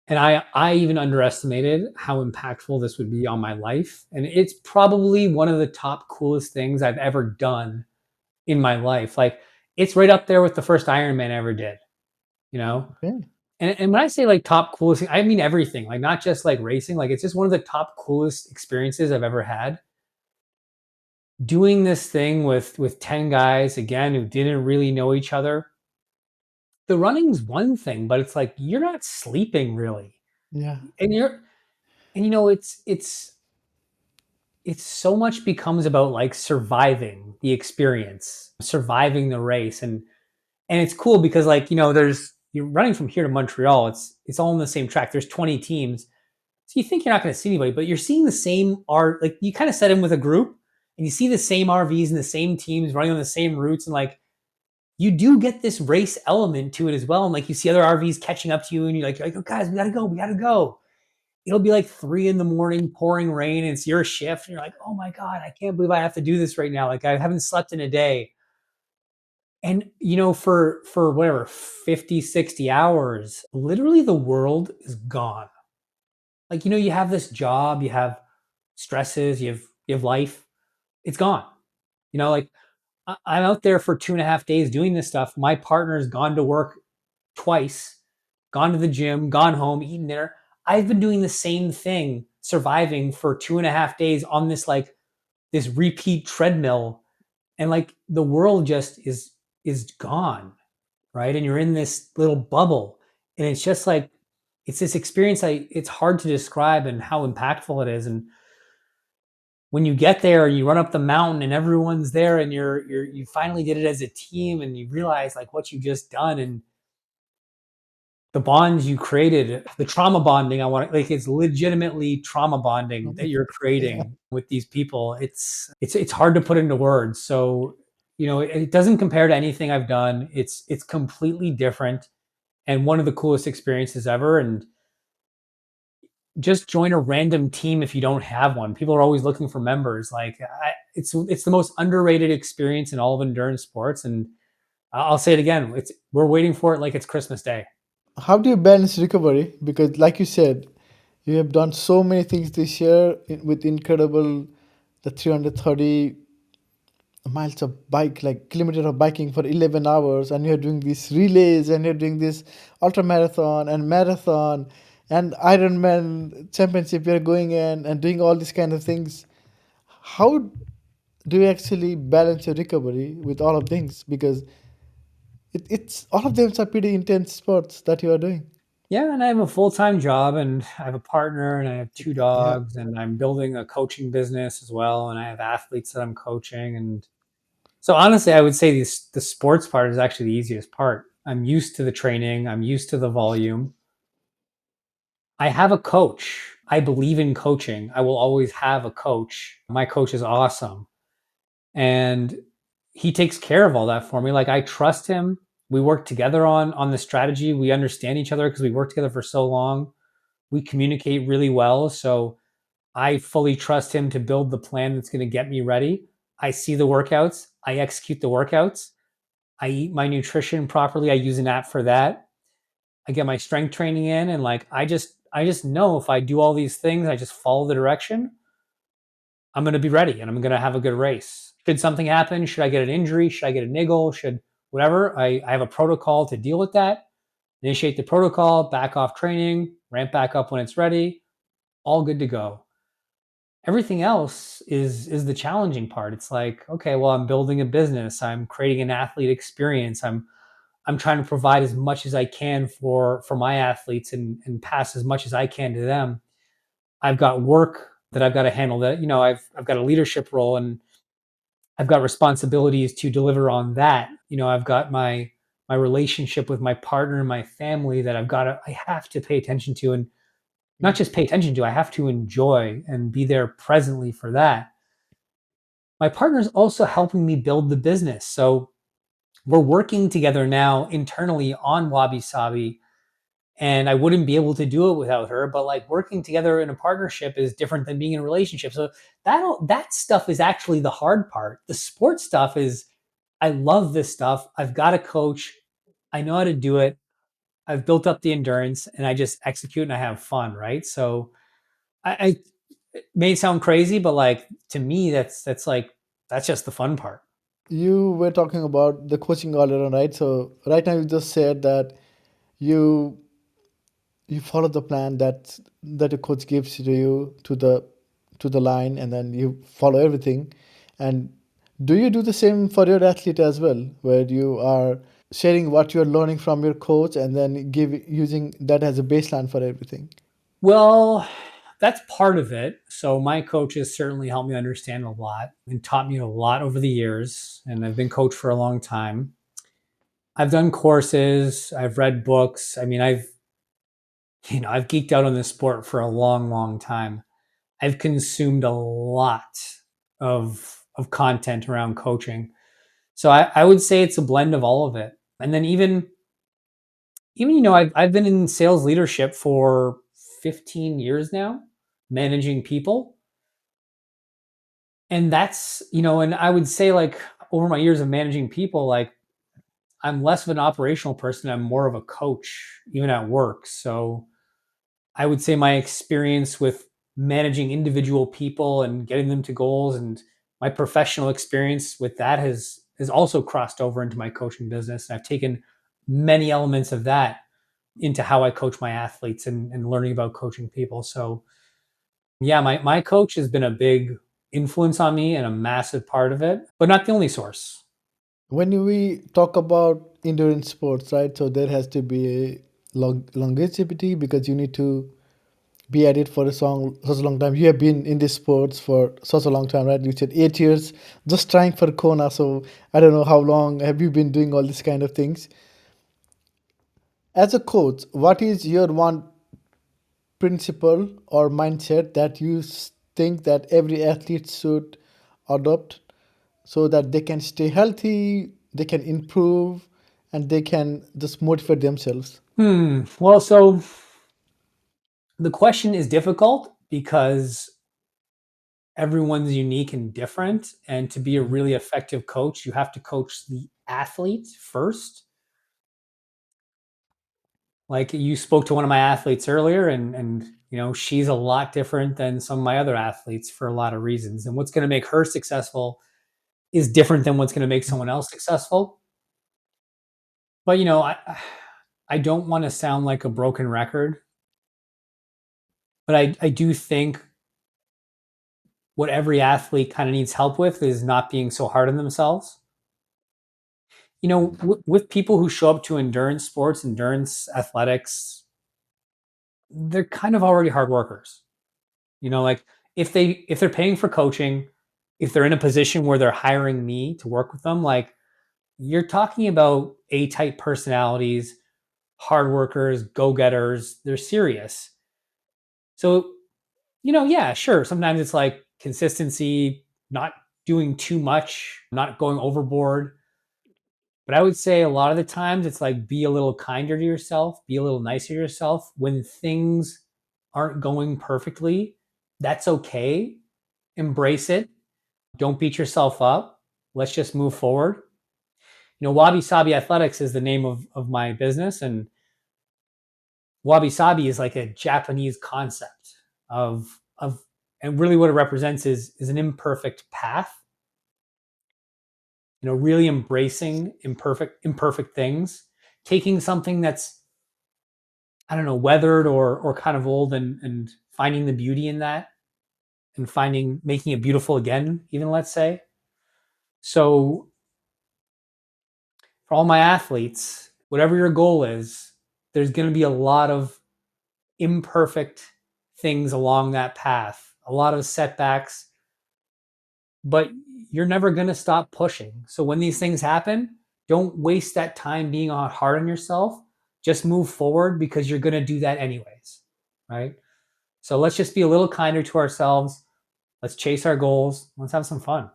[SPEAKER 2] And I even underestimated how impactful this would be on my life. And it's probably one of the top coolest things I've ever done in my life. Like it's right up there with the first Ironman I ever did, you know?
[SPEAKER 1] Okay.
[SPEAKER 2] And when I say like top coolest, I mean everything, like not just like racing, like it's just one of the top coolest experiences I've ever had. Doing this thing with 10 guys again who didn't really know each other. The running's one thing, but it's like you're not sleeping really.
[SPEAKER 1] Yeah.
[SPEAKER 2] And you're and it's so much becomes about like surviving the experience, surviving the race. And it's cool because like, there's you're running from here to Montreal. It's all on the same track. There's 20 teams. So you think you're not going to see anybody, but you're seeing the same R like you kind of set in with a group and you see the same RVs and the same teams running on the same routes, and like you do get this race element to it as well. And like you see other RVs catching up to you and you're like, oh guys, we gotta go. It'll be like 3 in the morning, pouring rain, and it's your shift. And you're like, oh my God, I can't believe I have to do this right now. Like I haven't slept in a day. And for whatever, 50, 60 hours, literally the world is gone. Like, you have this job, you have stresses, you have life. It's gone. Like I'm out there for 2.5 days doing this stuff. My partner's gone to work twice, gone to the gym, gone home, eaten dinner. I've been doing the same thing, surviving for 2.5 days on this repeat treadmill, and like the world just is gone, right? And you're in this little bubble, and it's just like it's this experience. It's hard to describe and how impactful it is. And when you get there and you run up the mountain and everyone's there and you finally did it as a team and you realize like what you just done and the bonds you created, the trauma bonding, like it's legitimately trauma bonding that you're
[SPEAKER 1] Yeah.
[SPEAKER 2] creating with these people. It's hard to put into words. So, it doesn't compare to anything I've done. It's completely different and one of the coolest experiences ever. And just join a random team if you don't have one. People are always looking for members. It's the most underrated experience in all of endurance sports. And I'll say it again. We're waiting for it like it's Christmas Day.
[SPEAKER 1] How do you balance recovery? Because, like you said, you have done so many things this year with incredible the 330 miles of bike, like kilometer of biking for 11 hours, and you're doing these relays, and you're doing this ultra marathon and marathon and Ironman championship. You're going in and doing all these kind of things. How do you actually balance your recovery with all of things? Because it's all of them are pretty intense sports that you are doing.
[SPEAKER 2] Yeah, and I have a full-time job, and I have a partner, and I have two
[SPEAKER 1] Yeah.
[SPEAKER 2] dogs, and I'm building a coaching business as well, and I have athletes that I'm coaching. And so honestly, I would say the sports part is actually the easiest part. I'm used to the training, I'm used to the volume. I have a coach. I believe in coaching. I will always have a coach. My coach is awesome. And he takes care of all that for me. Like, I trust him. We work together on the strategy. We understand each other because we worked together for so long. We communicate really well. So I fully trust him to build the plan that's going to get me ready. I see the workouts. I execute the workouts. I eat my nutrition properly. I use an app for that. I get my strength training in, and like I just know if I do all these things, I just follow the direction, I'm going to be ready and I'm going to have a good race. Should something happen, should I get an injury, should I get a niggle, should whatever, I have a protocol to deal with that. Initiate the protocol, back off training, ramp back up when it's ready, all good to go. Everything else is the challenging part. It's like, okay, well, I'm building a business, I'm creating an athlete experience, I'm trying to provide as much as I can for my athletes and pass as much as I can to them. I've got work that I've got to handle, that, I've got a leadership role, and I've got responsibilities to deliver on that. I've got my relationship with my partner and my family that I have to pay attention to, and not just pay attention to, I have to enjoy and be there presently for that. My partner's also helping me build the business. So we're working together now internally on Wabi Sabi, and I wouldn't be able to do it without her. But like, working together in a partnership is different than being in a relationship. So that stuff is actually the hard part. The sports stuff is, I love this stuff. I've got a coach. I know how to do it. I've built up the endurance, and I just execute and I have fun, right? So I it may sound crazy, but like, to me, that's just the fun part.
[SPEAKER 1] You were talking about the coaching all around, right? So right now you just said that you you follow the plan that a coach gives to you to the line, and then you follow everything. And do you do the same for your athlete as well, where you are sharing what you're learning from your coach and then give using that as a baseline for everything?
[SPEAKER 2] Well, that's part of it. So my coach has certainly helped me understand a lot and taught me a lot over the years. And I've been coached for a long time. I've done courses, I've read books. I mean, I've geeked out on this sport for a long, long time. I've consumed a lot of content around coaching. So I would say it's a blend of all of it. And then even I've been in sales leadership for 15 years now, managing people. And and I would say, like, over my years of managing people, like, I'm less of an operational person, I'm more of a coach even at work. So I would say my experience with managing individual people and getting them to goals, and my professional experience with that has also crossed over into my coaching business. And I've taken many elements of that into how I coach my athletes, and learning about coaching people. So yeah, my coach has been a big influence on me and a massive part of it, but not the only source.
[SPEAKER 1] When we talk about endurance sports, right? So there has to be a longevity, because you need to be at it for such a long time. You have been in this sports for such a long time, right? You said 8 years just trying for Kona. So I don't know how long have you been doing all these kind of things. As a coach, what is your one principle or mindset that you think that every athlete should adopt so that they can stay healthy, they can improve, and they can just motivate themselves?
[SPEAKER 2] Well, so The question is difficult because everyone's unique and different. And to be a
[SPEAKER 1] Mhm.
[SPEAKER 2] really effective coach, you have to coach the athlete first. Like you spoke to one of my athletes earlier, and she's a lot different than some of my other athletes for a lot of reasons. And what's going to make her successful is different than what's going to make someone else successful. But I don't want to sound like a broken record, but I do think what every athlete kind of needs help with is not being so hard on themselves. With people who show up to endurance sports, endurance athletics, they're kind of already hard workers. Like if they're paying for coaching, if they're in a position where they're hiring me to work with them, like you're talking about A-type personalities, hard workers, go-getters, they're serious. So, yeah, sure. Sometimes it's like consistency, not doing too much, not going overboard. But I would say a lot of the times it's like be a little kinder to yourself, be a little nicer to yourself. When things aren't going perfectly, that's okay. Embrace it. Don't beat yourself up. Let's just move forward. Wabi Sabi Athletics is the name of my business, and Wabi Sabi is like a Japanese concept of and really what it represents is an imperfect path. Really embracing imperfect things, taking something that's, I don't know, weathered or kind of old, and finding the beauty in that, and finding making it beautiful again, even, let's say. So for all my athletes, whatever your goal is, there's going to be a lot of imperfect things along that path, a lot of setbacks, but you're never going to stop pushing. So when these things happen, don't waste that time being hard on yourself. Just move forward because you're going to do that anyways, right? So let's just be a little kinder to ourselves. Let's chase our goals. Let's have some fun.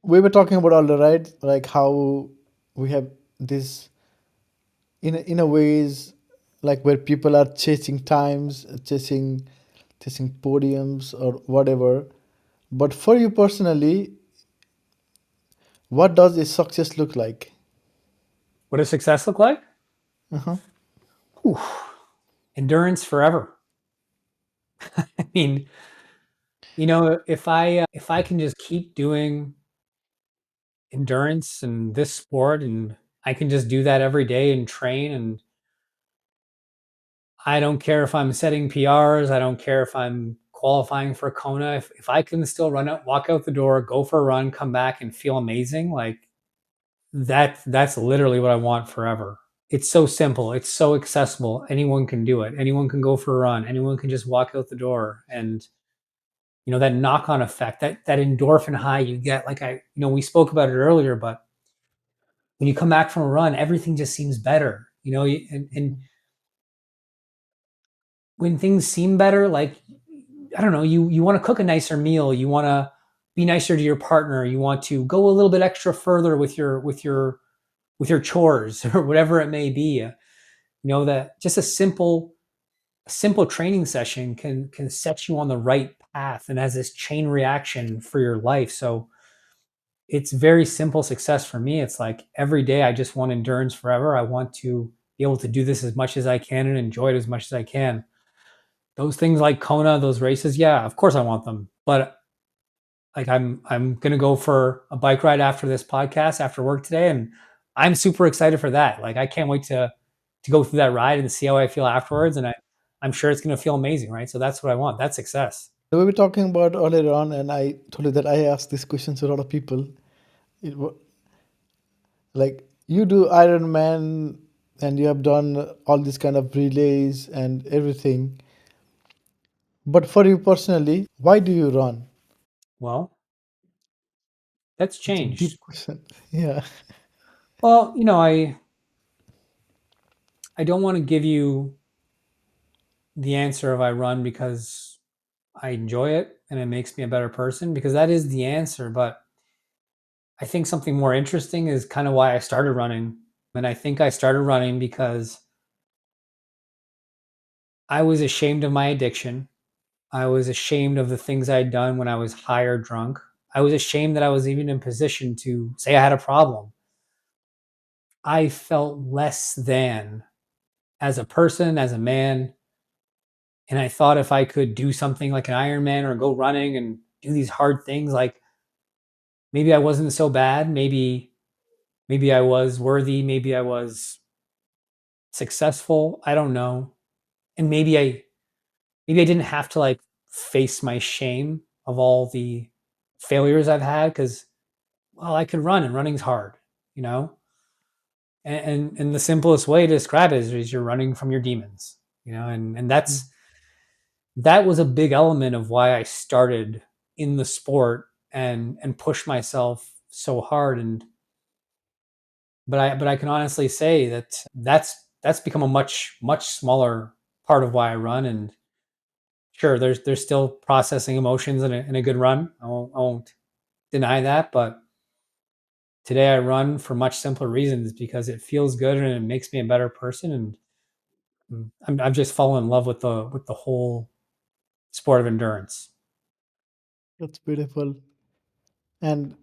[SPEAKER 1] We were talking about all the right, like how we have this in a ways like where people are chasing times, chasing podiums or whatever. But for you personally, what does a success look like?
[SPEAKER 2] What does success look like?
[SPEAKER 1] Uh-huh.
[SPEAKER 2] Whew. Endurance forever. I mean, if I can just keep doing endurance and this sport, and I can just do that every day and train, and I don't care if I'm setting PRs, I don't care if I'm qualifying for Kona. If I can still run out, walk out the door, go for a run, come back and feel amazing, like that's literally what I want forever. It's so simple, it's so accessible. Anyone can do it. Anyone can go for a run. Anyone can just walk out the door, and that knock-on effect, that endorphin high you get, like we spoke about it earlier, but when you come back from a run, everything just seems better. And when things seem better, like, I don't know, you want to cook a nicer meal, you want to be nicer to your partner, you want to go a little bit extra further with your chores or whatever it may be. That just a simple training session can set you on the right path and has this chain reaction for your life. So it's very simple success for me. It's like every day I just want endurance forever. I want to be able to do this as much as I can and enjoy it as much as I can. Those things like Kona, those races, yeah, of course I want them. But like I'm gonna go for a bike ride after this podcast after work today, and I'm super excited for that. Like I can't wait to go through that ride and see how I feel afterwards, and I'm sure it's gonna feel amazing, right? So that's what I want. That's success.
[SPEAKER 1] We were talking about earlier on, and I told you that I ask these questions to a lot of people. It, like you do Ironman, and you have done all these kind of relays and everything. But for you personally, why do you run?
[SPEAKER 2] Well, that's
[SPEAKER 1] It's a
[SPEAKER 2] changed.
[SPEAKER 1] deep question. Yeah.
[SPEAKER 2] Well, I don't want to give you the answer of I run because I enjoy it and it makes me a better person, because that is the answer. But I think something more interesting is kind of why I started running. And I think I started running because I was ashamed of my addiction. I was ashamed of the things I'd done when I was high or drunk. I was ashamed that I was even in position to say I had a problem. I felt less than as a person, as a man. And I thought if I could do something like an Ironman or go running and do these hard things, like maybe I wasn't so bad. Maybe I was worthy. Maybe I was successful. I don't know. And maybe I didn't have to like face my shame of all the failures I've had because well, I could run and running's hard, you know? And the simplest way to describe it is you're running from your demons, and that was a big element of why I started in the sport and pushed myself so hard. And but I can honestly say that that's become a much smaller part of why I run. And sure, there's still processing emotions in a good run. I won't deny that, but today I run for much simpler reasons because it feels good and it makes me a better person. And I've just fallen in love with the whole sport of endurance.
[SPEAKER 1] That's beautiful. And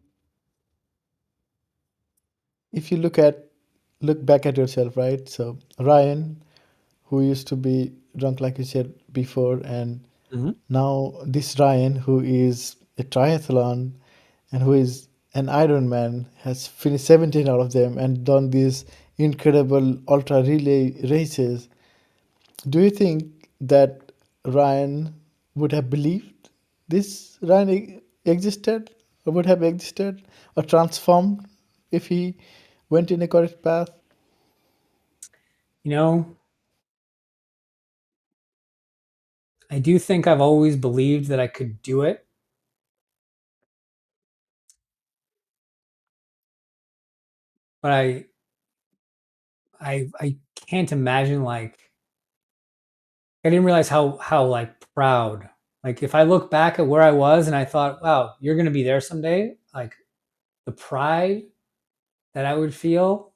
[SPEAKER 1] if you look back at yourself, right? So Ryan, who used to be drunk, like you said before, and
[SPEAKER 2] Mhm.
[SPEAKER 1] now this Ryan, who is a triathlon and who is an Ironman, has finished 17 out of them and done these incredible ultra relay races. Do you think that Ryan would have believed this Ryan existed, or would have existed, or transformed if he went in a correct path?
[SPEAKER 2] You know, I do think I've always believed that I could do it, but I can't imagine like I didn't realize how like proud. Like if I look back at where I was and I thought, wow, you're gonna be there someday, like the pride that I would feel.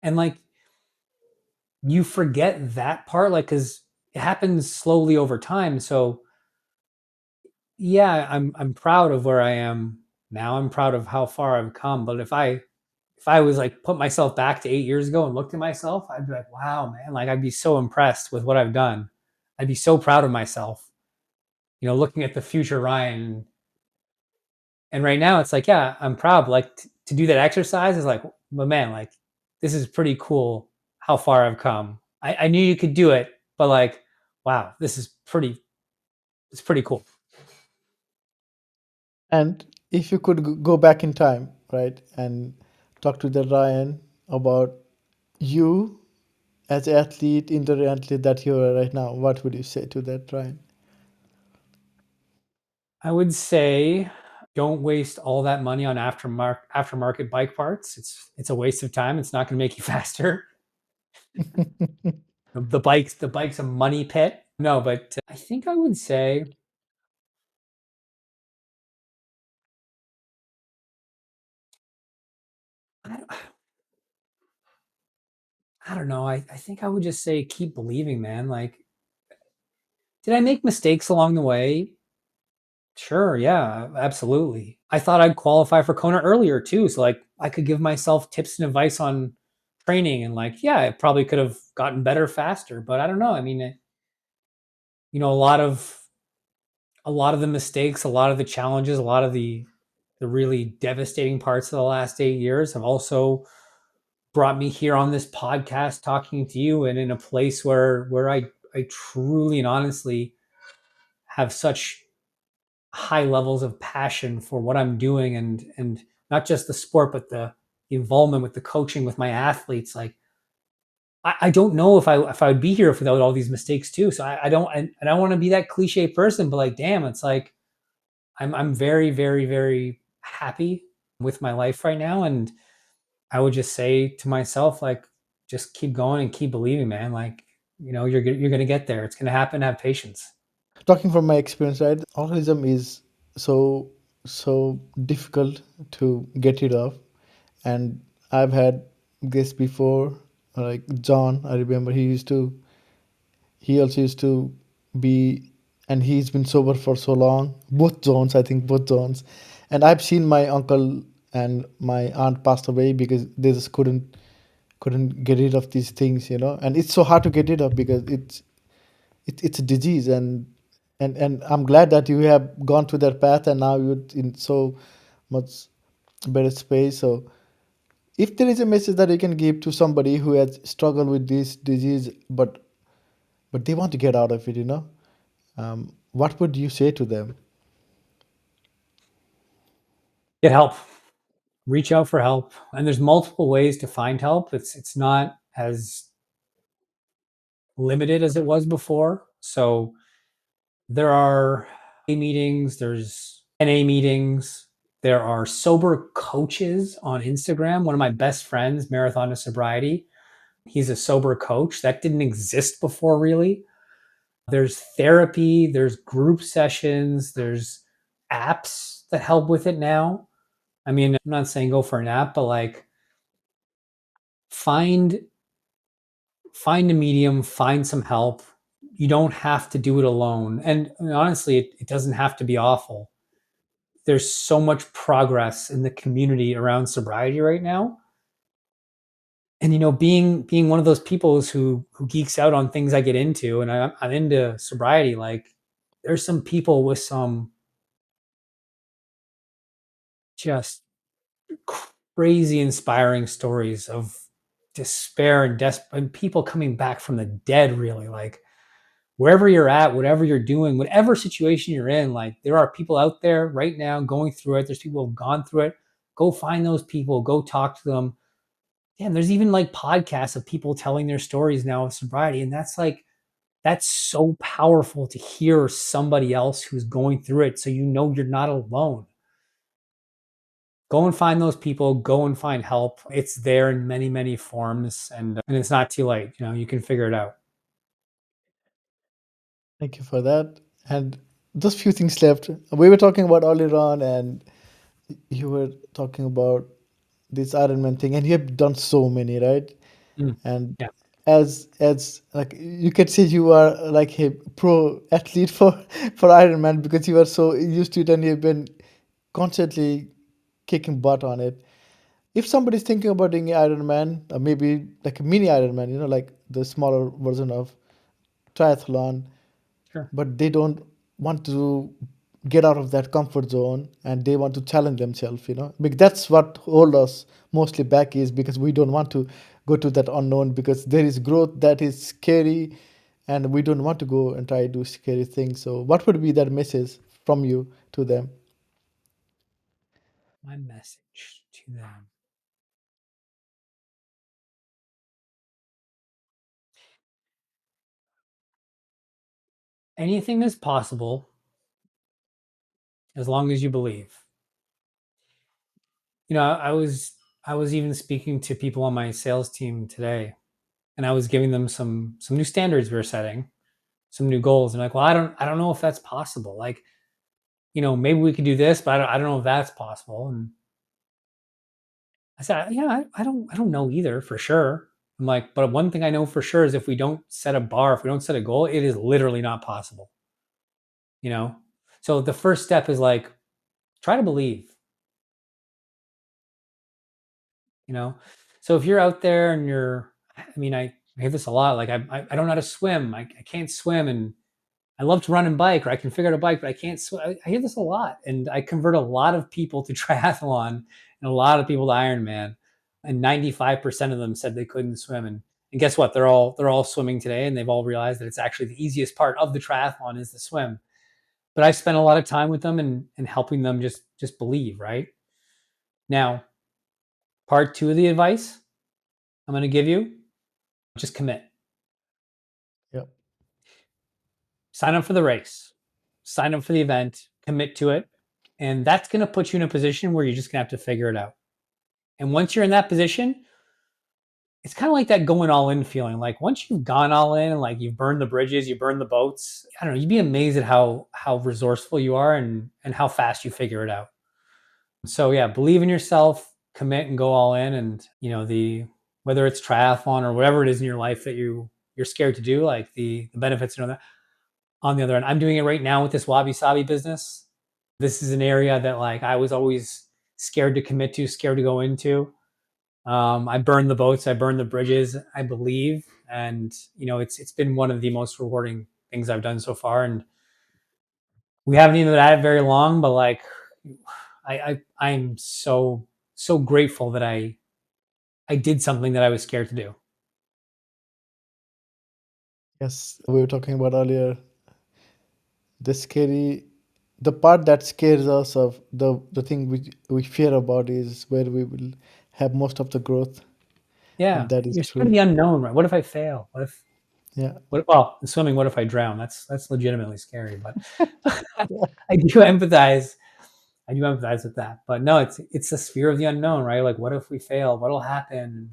[SPEAKER 2] And like you forget that part, like because it happens slowly over time. So yeah, I'm proud of where I am now. I'm proud of how far I've come. But if I was like put myself back to 8 years ago and looked at myself, I'd be like, wow, man, like I'd be so impressed with what I've done. I'd be so proud of myself, looking at the future Ryan. And right now it's like, yeah, I'm proud. Like to do that exercise is like, but man, like this is pretty cool how far I've come. I knew you could do it, but like, wow, it's pretty cool.
[SPEAKER 1] And if you could go back in time, right, and talk to the Ryan about you as athlete, indoor athlete that you are right now, what would you say to that, Ryan?
[SPEAKER 2] I would say don't waste all that money on aftermarket bike parts. It's a waste of time. It's not going to make you faster. The bike's a money pit. No, but I think I would say I don't, I don't know. I think I would just say keep believing, man. Like, did I make mistakes along the way? Sure, yeah, absolutely. I thought I'd qualify for Kona earlier too, so like I could give myself tips and advice on training and like, yeah, I probably could have gotten better faster, but I don't know. I mean, a lot of the mistakes, a lot of the challenges, a lot of the really devastating parts of the last 8 years have also brought me here on this podcast talking to you and in a place where I truly and honestly have such high levels of passion for what I'm doing and not just the sport but the involvement with the coaching with my athletes. Like I don't know if I would be here without all these mistakes too. So I don't want to be that cliche person, but like damn, it's like I'm very, very, very happy with my life right now. And I would just say to myself, like, just keep going and keep believing, man. Like, you're gonna get there. It's gonna happen. Have patience.
[SPEAKER 1] Talking from my experience, right, alcoholism is so so difficult to get rid of, and I've had this before. Like John, I remember he used to He also used to be, and he's been sober for so long. Both zones, I think, both zones. And I've seen my uncle and my aunt passed away because they just couldn't get rid of these things, and it's so hard to get rid of because it's a disease. And I'm glad that you have gone through that path and now you're in so much better space. So if there is a message that you can give to somebody who has struggled with this disease, but they want to get out of it, what would you say to them?
[SPEAKER 2] Get help. Reach out for help. And there's multiple ways to find help. It's not as limited as it was before. So there are meetings, there's NA meetings, there are sober coaches on Instagram. One of my best friends, Marathon to Sobriety, he's a sober coach. That didn't exist before, really. There's therapy, there's group sessions, there's apps that help with it now. I mean, I'm not saying go for an app, but like find find a medium, find some help. You don't have to do it alone. And I mean, honestly, it doesn't have to be awful. There's so much progress in the community around sobriety right now. And being one of those people who geeks out on things I get into, and I'm into sobriety. Like, there's some people with some just crazy inspiring stories of despair and people coming back from the dead. Really, like wherever you're at, whatever you're doing, whatever situation you're in, like there are people out there right now going through it. There's people who've gone through it. Go find those people. Go talk to them. Yeah, and there's even like podcasts of people telling their stories now of sobriety, and that's so powerful to hear somebody else who's going through it, so you're not alone. Go and find those people. Go and find help. It's there in many, many forms, and it's not too late. You can figure it out.
[SPEAKER 1] Thank you for that. And just few things left. We were talking about earlier on, and you were talking about this Ironman thing, and you have done so many, right?
[SPEAKER 2] Mm,
[SPEAKER 1] And
[SPEAKER 2] yeah,
[SPEAKER 1] as like you could say you are like a pro athlete for for Ironman because you are so used to it and you've been constantly kicking butt on it. If somebody's thinking about doing Ironman, or maybe like a mini Ironman, like the smaller version of triathlon,
[SPEAKER 2] sure.
[SPEAKER 1] but they don't want to get out of that comfort zone and they want to challenge themselves, because that's what hold us mostly back is because we don't want to go to that unknown because there is growth that is scary and we don't want to go and try to do scary things. So what would be that message from you to them?
[SPEAKER 2] My message to them: anything is possible as long as you believe. I was even speaking to people on my sales team today, and I was giving them some new standards we were setting, some new goals, and like, well, I don't know if that's possible. Like, maybe we could do this, but I don't know if that's possible. And I said, yeah, I don't know either for sure. I'm like, but one thing I know for sure is if we don't set a bar, if we don't set a goal, it is literally not possible. You know. So the first step is like try to believe. You know. So if you're out there and I mean, I hear this a lot. Like I don't know how to swim. I can't swim, and I love to run and bike, or I can figure out a bike, but I can't swim. I hear this a lot, and I convert a lot of people to triathlon and a lot of people to Ironman, and 95% of them said they couldn't swim. And guess what? They're all swimming today, and they've all realized that it's actually the easiest part of the triathlon is the swim. But I spent a lot of time with them and helping them just believe. Right now, part two of the advice I'm going to give you: just commit.
[SPEAKER 1] Yeah.
[SPEAKER 2] Sign up for the race, sign up for the event, commit to it. And that's going to put you in a position where you're just going to have to figure it out. And once you're in that position, it's kind of like that going all in feeling. Like once you've gone all in and like you've burned the bridges, you burn the boats, I don't know, you'd be amazed at how resourceful you are and how fast you figure it out. So yeah, believe in yourself, commit and go all in. And the whether it's triathlon or whatever it is in your life that you're you're scared to do, like the benefits and all that. On the other end, I'm doing it right now with this wabi sabi business. This is an area that like I was always scared to commit to, scared to go into. I burned the boats, I burned the bridges, I believe, and it's been one of the most rewarding things I've done so far. And we haven't even been at it very long, but like I'm so grateful that I did something that I was scared to do.
[SPEAKER 1] Yes, we were talking about earlier the scary, the part that scares us of the thing we fear about is where we will have most of the growth,
[SPEAKER 2] Yeah,
[SPEAKER 1] and that is
[SPEAKER 2] you're scared of
[SPEAKER 1] true.
[SPEAKER 2] the unknown, right? What if I fail? What if
[SPEAKER 1] Yeah.
[SPEAKER 2] well, in swimming, what if I drown? That's legitimately scary, but I do empathize. I do empathize with that. But no, it's this fear of the unknown, right? Like, what if we fail? What'll happen?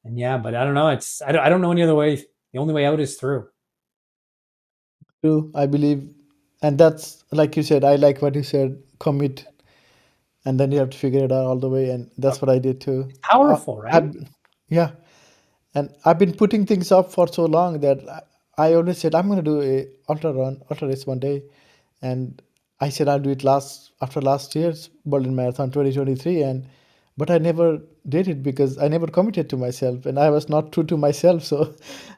[SPEAKER 2] And yeah, but I don't know. I don't know any other way. The only way out is through.
[SPEAKER 1] True, I believe, and that's like you said. I like what you said. Commit, and then you have to figure it out all the way, and that's what I did too.
[SPEAKER 2] It's powerful, right?
[SPEAKER 1] Yeah, and I've been putting things up for so long that I always said I'm going to do a ultra race one day, and I said I'll do it last after last year's Berlin Marathon 2023, and but I never did it because I never committed to myself, and I was not true to myself. So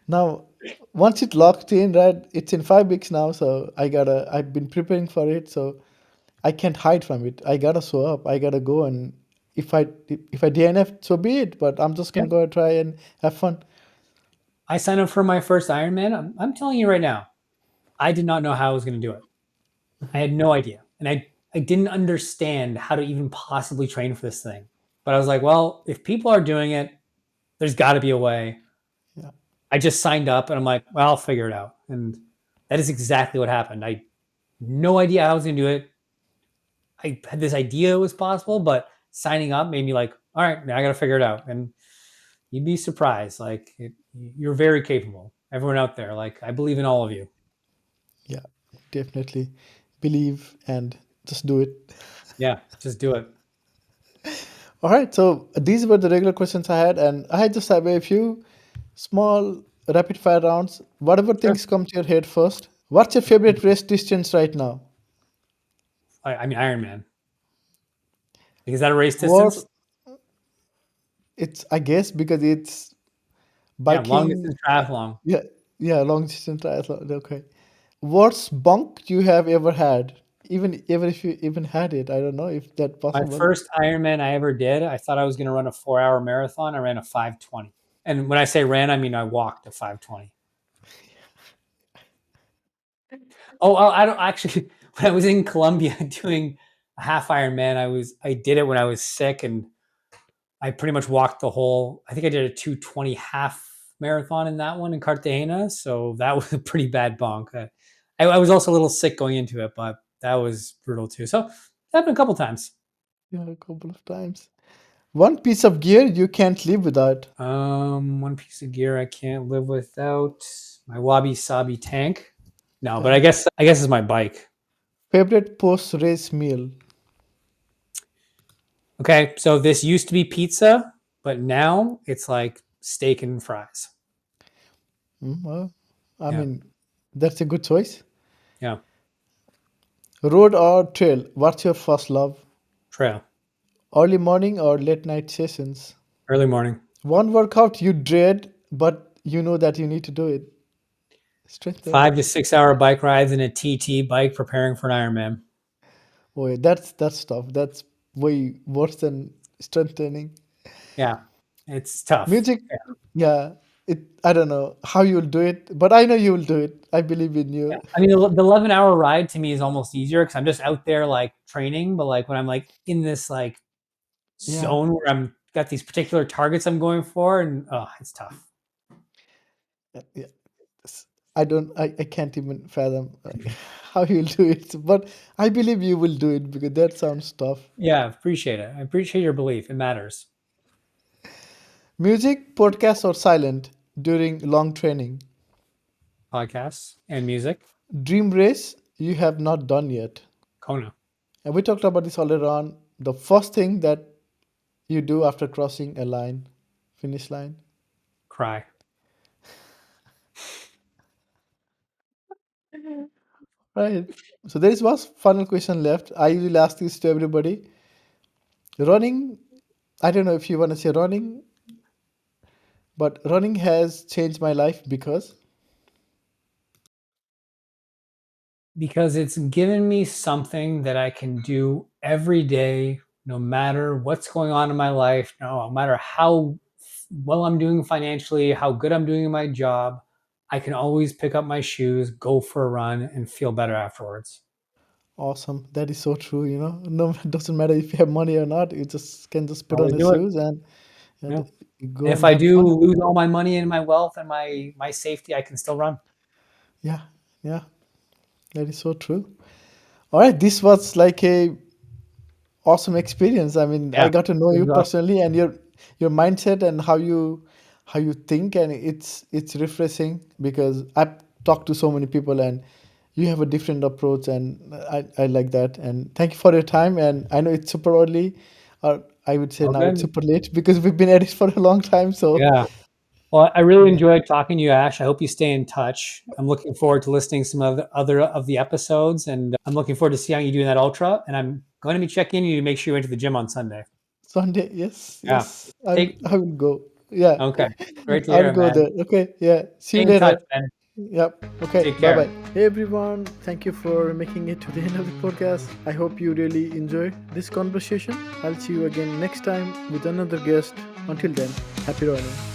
[SPEAKER 1] now, once it locked in, right, it's in 5 weeks now, so I've been preparing for it, so I can't hide from it. I gotta show up. I gotta go, and if I DNF, so be it. But I'm just
[SPEAKER 2] Yeah.
[SPEAKER 1] gonna go and try and have fun.
[SPEAKER 2] I signed up for my first Ironman. I'm telling you right now, I did not know how I was going to do it. I had no idea, and I didn't understand how to even possibly train for this thing. But I was like, well, if people are doing it, there's got to be a way.
[SPEAKER 1] Yeah,
[SPEAKER 2] I just signed up, and I'm like, well, I'll figure it out. And that is exactly what happened. I had no idea how I was going to do it. I had this idea it was possible, but signing up made me like, all right, now I got to figure it out. And you'd be surprised. Like, you're very capable. Everyone out there, like, I believe in all of you.
[SPEAKER 1] yeah, definitely. Believe and just do it.
[SPEAKER 2] Yeah, just do it.
[SPEAKER 1] All right. So these were the regular questions I had, and I just have a few small rapid fire rounds. Whatever
[SPEAKER 2] Sure.
[SPEAKER 1] things come to your head first. What's your favorite race distance right now?
[SPEAKER 2] I mean, Ironman. Like, is that a race
[SPEAKER 1] What
[SPEAKER 2] distance?
[SPEAKER 1] it's I guess because it's
[SPEAKER 2] Yeah, long
[SPEAKER 1] biking.
[SPEAKER 2] distance triathlon.
[SPEAKER 1] Yeah, yeah, long distance triathlon. Okay. Worst bunk you have ever had? Even if you even had it, I don't know if that
[SPEAKER 2] My
[SPEAKER 1] possible.
[SPEAKER 2] first Ironman I ever did, I thought I was going to run a 4 hour marathon. I ran a 5:20. And when I say ran, I mean I walked a 5:20. Oh, I don't actually. When I was in Colombia doing a half Ironman, I did it when I was sick, and I pretty much walked the whole. I think I did a 2:20 half marathon in that one in Cartagena. So that was a pretty bad bonk. I was also a little sick going into it, but that was brutal too. So that happened a couple times.
[SPEAKER 1] Yeah, a couple of times. One piece of gear you can't live without.
[SPEAKER 2] One piece of gear I can't live without: my wabi sabi tank. No, but
[SPEAKER 1] Yeah.
[SPEAKER 2] I guess it's my bike.
[SPEAKER 1] Favorite post race meal.
[SPEAKER 2] Okay, so this used to be pizza, but now it's like steak and fries.
[SPEAKER 1] Well, I
[SPEAKER 2] Yeah,
[SPEAKER 1] mean, that's a good choice.
[SPEAKER 2] yeah.
[SPEAKER 1] Road or trail? What's your first love?
[SPEAKER 2] Trail,
[SPEAKER 1] Early morning or late night sessions?
[SPEAKER 2] early morning.
[SPEAKER 1] One workout you dread, but you know that you need to do it. Strength training.
[SPEAKER 2] 5 to 6 hour bike rides in a TT bike preparing for an Ironman.
[SPEAKER 1] Oh, yeah, that's tough. That's way worse than strength training.
[SPEAKER 2] Yeah, it's tough.
[SPEAKER 1] Music,
[SPEAKER 2] Yeah,
[SPEAKER 1] yeah. I don't know how you'll do it, but I know you will do it. I believe in
[SPEAKER 2] yeah.
[SPEAKER 1] you.
[SPEAKER 2] I mean, the 11-hour ride to me is almost easier because I'm just out there like training. But like when I'm like in this like
[SPEAKER 1] Yeah,
[SPEAKER 2] zone where I'm got these particular targets I'm going for, and oh, it's tough.
[SPEAKER 1] yeah. I can't even fathom like, how you'll do it, but I believe you will do it because that sounds tough.
[SPEAKER 2] Yeah, appreciate it. I appreciate your belief. It matters.
[SPEAKER 1] Music, podcast, or silent during long training.
[SPEAKER 2] Podcasts and music.
[SPEAKER 1] Dream race you have not done yet.
[SPEAKER 2] Kona.
[SPEAKER 1] And we talked about this earlier on. The first thing that you do after crossing a line, finish line.
[SPEAKER 2] Cry.
[SPEAKER 1] Right. So there is one final question left. I will ask this to everybody. Running, I don't know if you want to say running, but running has changed my life because
[SPEAKER 2] Because it's given me something that I can do every day, no matter what's going on in my life, no matter how well I'm doing financially, how good I'm doing in my job. I can always pick up my shoes, go for a run, and feel better afterwards.
[SPEAKER 1] awesome. That is so true. No, it doesn't matter if you have money or not. You just can just put on
[SPEAKER 2] Always
[SPEAKER 1] your
[SPEAKER 2] do it.
[SPEAKER 1] shoes and
[SPEAKER 2] Yeah.
[SPEAKER 1] go
[SPEAKER 2] And if
[SPEAKER 1] and
[SPEAKER 2] I
[SPEAKER 1] have
[SPEAKER 2] do
[SPEAKER 1] fun.
[SPEAKER 2] lose all my money and my wealth and my safety, I can still run.
[SPEAKER 1] Yeah, yeah, that is so true. All right, this was like a awesome experience. I mean, I
[SPEAKER 2] Yeah.
[SPEAKER 1] got to know
[SPEAKER 2] This
[SPEAKER 1] you
[SPEAKER 2] is awesome.
[SPEAKER 1] personally and your mindset and how you think, and it's refreshing because I've talked to so many people and you have a different approach, and I like that. And thank you for your time. And I know it's super early, or I would say
[SPEAKER 2] All
[SPEAKER 1] now it's
[SPEAKER 2] good.
[SPEAKER 1] super late because we've been at it for a long time. So
[SPEAKER 2] Yeah. Well, I really
[SPEAKER 1] yeah,
[SPEAKER 2] enjoyed talking to you, Ash. I hope you stay in touch. I'm looking forward to listening to some of the other of the episodes, and I'm looking forward to seeing how you do in that ultra. And I'm going to be checking you to make sure you went to the gym on Sunday.
[SPEAKER 1] Sunday, yes,
[SPEAKER 2] Yeah.
[SPEAKER 1] yes, I will
[SPEAKER 2] Take
[SPEAKER 1] I will go. Yeah,
[SPEAKER 2] Okay. Great to
[SPEAKER 1] I
[SPEAKER 2] hear
[SPEAKER 1] will
[SPEAKER 2] it,
[SPEAKER 1] go
[SPEAKER 2] man.
[SPEAKER 1] there. Okay, yeah. See you
[SPEAKER 2] Stay in touch,
[SPEAKER 1] later.
[SPEAKER 2] man.
[SPEAKER 1] Yep. Okay.
[SPEAKER 2] Take
[SPEAKER 1] Bye
[SPEAKER 2] care.
[SPEAKER 1] bye. Hey everyone, thank you for making it to the end of the podcast. I hope you really enjoyed this conversation. I'll see you again next time with another guest. Until then, happy running.